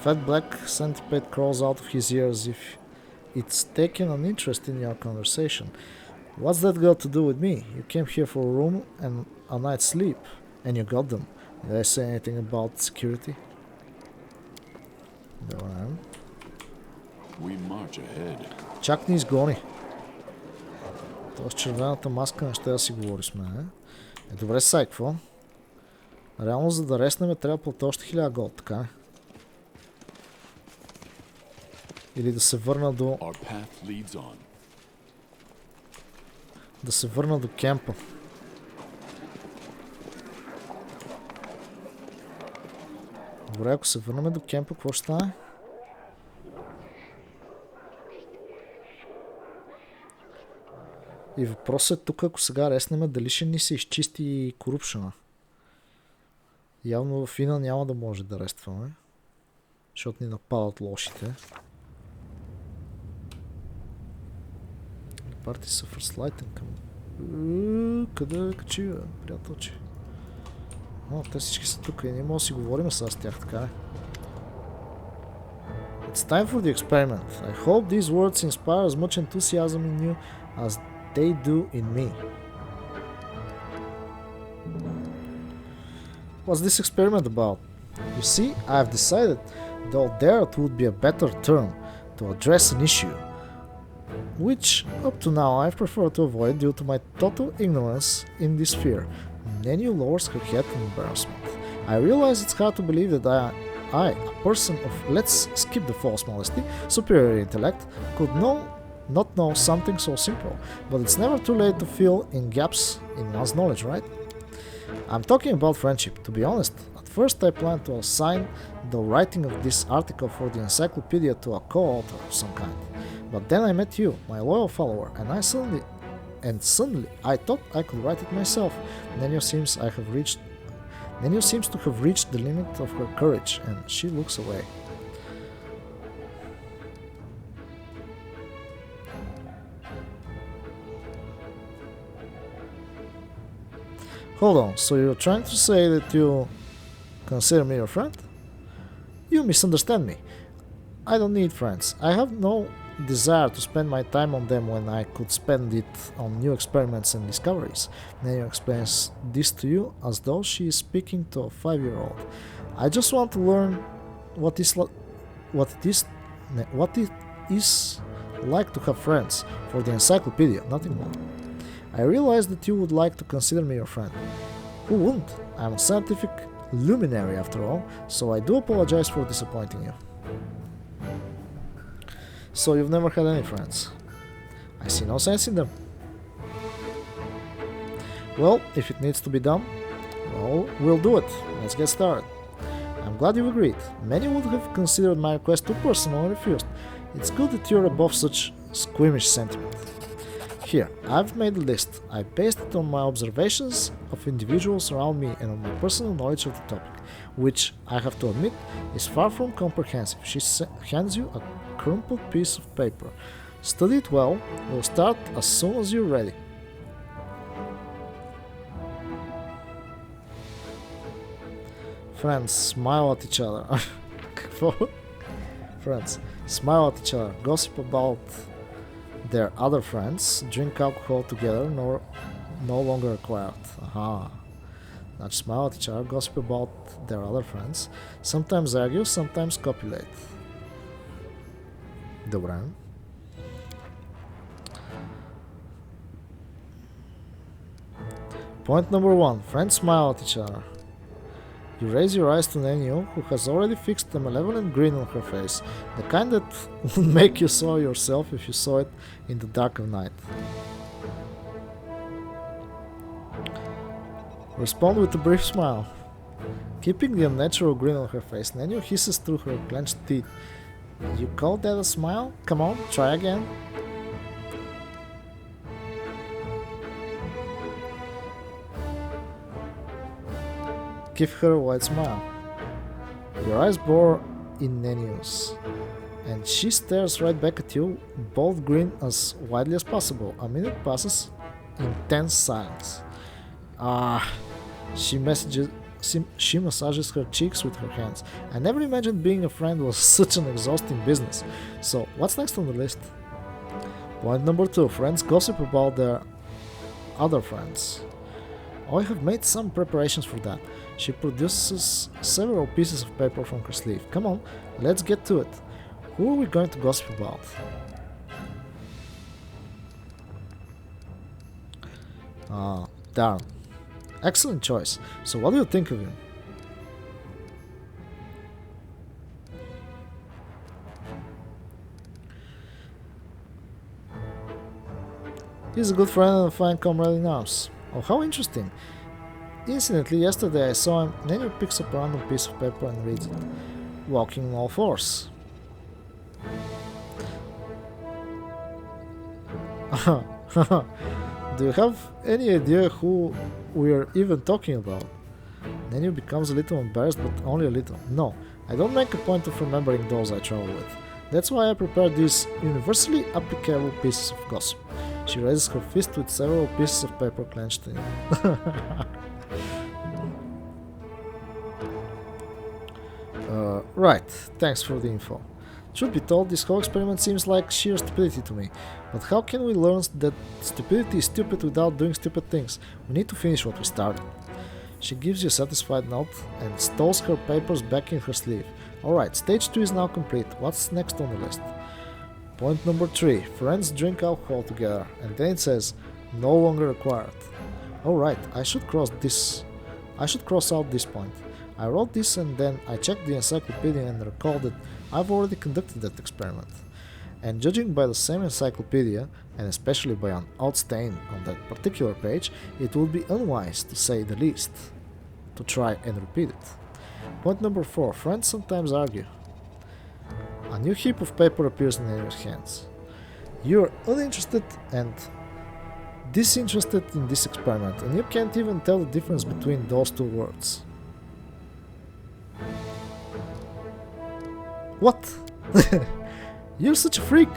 fat black centipede crawls out of his ears if it's taken an interest in your conversation. What's that got to do with me? You came here for a room and a night's sleep, and you got them. Did I say anything about security? Добре. We march ahead. Чак ни изгони. Тоест червената маска не ще да си говори с мен. Добре, сай, какво? Реално за да реснеме трябва да платя още 1000 голд, така е? Или да се върна до... Да се върна до кемпа. Добре, ако се върнем до кемпа, какво ще стане? И въпросът е тук, ако сега реснеме, дали ще ни се изчисти корупшена. Явно в Ина няма да може да рестваме, защото ни нападат лошите. Парти са фърслайтен към... Къде е качи, бе, приятелче? Те всички са тук и ние можем да си говорим с тях, така е. It's time for the experiment. I hope these words inspire as much enthusiasm in you as they do in me. What's this experiment about? You see, I've decided, though there would be a better term to address an issue, which up to now I've preferred to avoid due to my total ignorance in this sphere. Then you lowers her head in embarrassment. I realize it's hard to believe that I, a person of, let's skip the false modesty, superior intellect, could not know something so simple, but it's never too late to fill in gaps in one's knowledge, right? I'm talking about friendship. To be honest, at first I planned to assign the writing of this article for the encyclopedia to a co-author of some kind. But then I met you, my loyal follower, and suddenly I thought I could write it myself. Then you seems to have reached the limit of her courage, and she looks away. Hold on, so you're trying to say that you consider me your friend? You misunderstand me. I don't need friends. I have no desire to spend my time on them when I could spend it on new experiments and discoveries. Neo explains this to you as though she is speaking to a 5-year-old. I just want to learn what it is like to have friends for the encyclopedia, nothing more. I realize that you would like to consider me your friend. Who wouldn't? I'm a scientific luminary after all, so I do apologize for disappointing you. So you've never had any friends? I see no sense in them. Well, if it needs to be done, well, we'll do it. Let's get started. I'm glad you agreed. Many would have considered my request too personal and refused. It's good that you're above such squeamish sentiment. Here, I've made a list. I based it on my observations of individuals around me and on my personal knowledge of the topic, which, I have to admit, is far from comprehensive. She hands you a crumpled piece of paper. Study it well. We'll start as soon as you're ready. Friends smile at each other. Friends smile at each other, gossip about their other friends, drink alcohol together, no longer required. Aha. Значи smile at each other, gossip about their other friends, sometimes argue, sometimes copulate. Добре. Point number 1. Friends smile at each other. You raise your eyes to Nenio, who has already fixed a malevolent grin on her face, the kind that would make you saw yourself if you saw it in the dark of night. Respond with a brief smile. Keeping the unnatural grin on her face, Nenio hisses through her clenched teeth. You call that a smile? Come on, try again. Give her a wide smile. Your eyes bore in Nenio's, and she stares right back at you, both grin as widely as possible. A minute passes in tense silence. She massages her cheeks with her hands. I never imagined being a friend was such an exhausting business. So, what's next on the list? Point number 2. Friends gossip about their other friends. I have made some preparations for that. She produces several pieces of paper from her sleeve. Come on, let's get to it. Who are we going to gossip about? Darn. Excellent choice. So what do you think of him? He's a good friend and a fine comrade in arms. Oh, how interesting. Incidentally, yesterday I saw him. Nenio picks up a random piece of paper and reads it. Walking on all fours. Do you have any idea who we are even talking about? Nenio becomes a little embarrassed, but only a little. No, I don't make a point of remembering those I travel with. That's why I prepared these universally applicable pieces of gossip. She raises her fist with several pieces of paper clenched in it. Right, thanks for the info. Truth be told, this whole experiment seems like sheer stupidity to me. But how can we learn that stupidity is stupid without doing stupid things? We need to finish what we started. She gives you a satisfied nod and stows her papers back in her sleeve. Alright, stage 2 is now complete. What's next on the list? Point number 3. Friends drink alcohol together. And then it says, no longer required. Alright, I should cross out this point. I wrote this and then I checked the encyclopedia and recalled that I've already conducted that experiment. And judging by the same encyclopedia, and especially by an odd stain on that particular page, it would be unwise, to say the least, to try and repeat it. Point number 4. Friends sometimes argue. A new heap of paper appears in Henry's hands. You're uninterested and disinterested in this experiment, and you can't even tell the difference between those two words. What? You're such a freak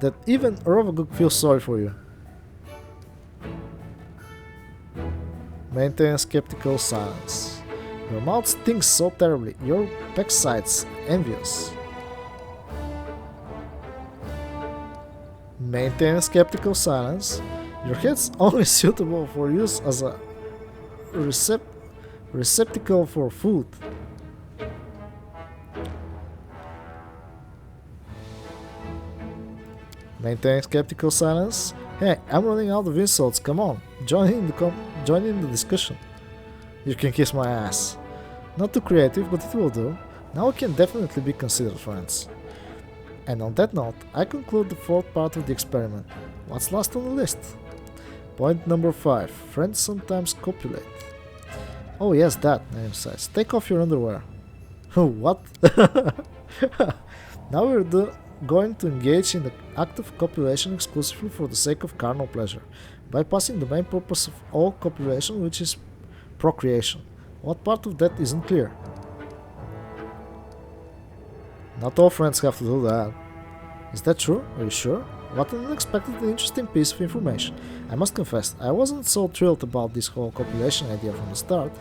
that even Rovaguk feels sorry for you. Maintain a skeptical silence. Your mouth stinks so terribly, your backside's envious. Maintain a skeptical silence. Your head's only suitable for use as a receptacle for food. Maintain skeptical silence. Hey, I'm running out of insults. Come on, join in the discussion. You can kiss my ass. Not too creative, but it will do. Now we can definitely be considered friends. And on that note, I conclude the 4th part of the experiment. What's last on the list? Point number 5. Friends sometimes copulate. Oh yes, that, Name says. Take off your underwear. What? Now we're going to engage in the act of copulation exclusively for the sake of carnal pleasure, bypassing the main purpose of all copulation, which is procreation. What part of that isn't clear? Not all friends have to do that. Is that true? Are you sure? What an unexpected and interesting piece of information. I must confess, I wasn't so thrilled about this whole copulation idea from the start.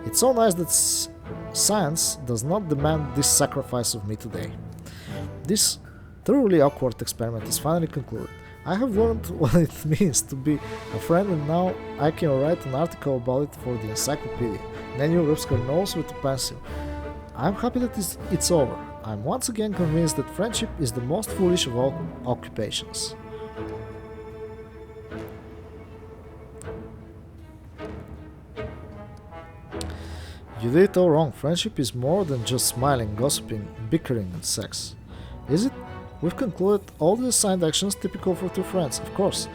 It's so nice that science does not demand this sacrifice of me today. This thoroughly awkward experiment is finally concluded. I have learned what it means to be a friend, and now I can write an article about it for the encyclopedia. Nenio rubs her nose with a pencil. I'm happy that it's over. I'm once again convinced that friendship is the most foolish of all occupations. You did it all wrong. Friendship is more than just smiling, gossiping, bickering, and sex. Is it? We've concluded all the assigned actions typical for two friends, of course.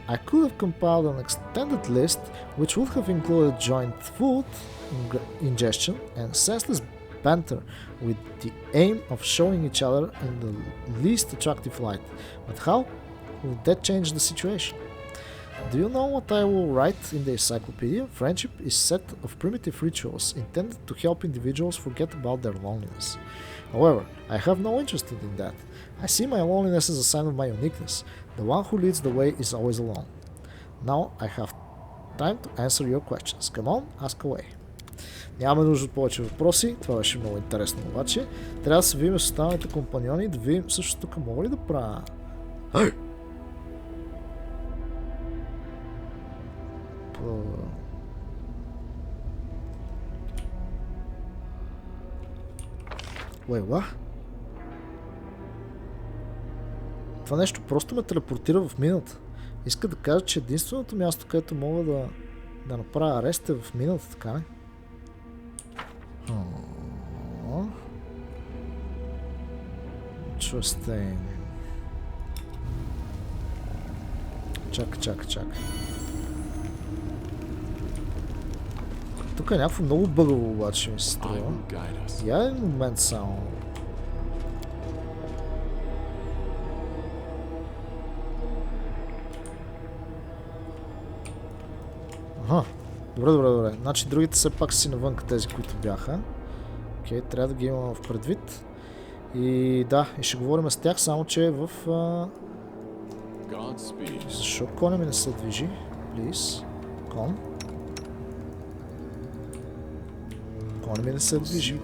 I could have compiled an extended list which would have included joint food ingestion and senseless banter with the aim of showing each other in the least attractive light. But how would that change the situation? Do you know what I will write in the encyclopedia? Friendship is a set of primitive rituals intended to help individuals forget about their loneliness. However, I have no interest in that. I see my loneliness as a sign of my uniqueness. The one who leads the way is always alone. Now I have time to answer your questions. Come on, ask away. Нямаме нужда от повече въпроси, това беше много интересно обаче. Трябва да се видим с останалите компаньони и да видим също тук мога ли да правя... What? Това нещо просто ме телепортира в миналата. Иска да кажа, че единственото място, където мога да направя арест е в миналата, така не? Interesting. Чакай. Тук е някакво много бъгаво обаче ми се струва. Я един момент само. Добре. Значи другите все пак си навънка тези, които бяха. Окей, трябва да ги имам в предвид. И да, и ще говорим с тях, само че в... Защо коня ми не се движи? Please. Кон. Коня ми не се движи.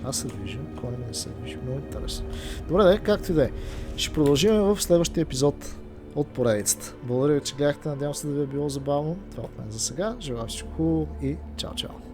Аз се движим, коня ми не се движи. Много интересно. Добре, както и да е. Ще продължим в следващия епизод от поредицата. Благодаря ви, че гледахте. Надявам се да ви е било забавно. Това от мен за сега. Желая всичко хубаво и чао!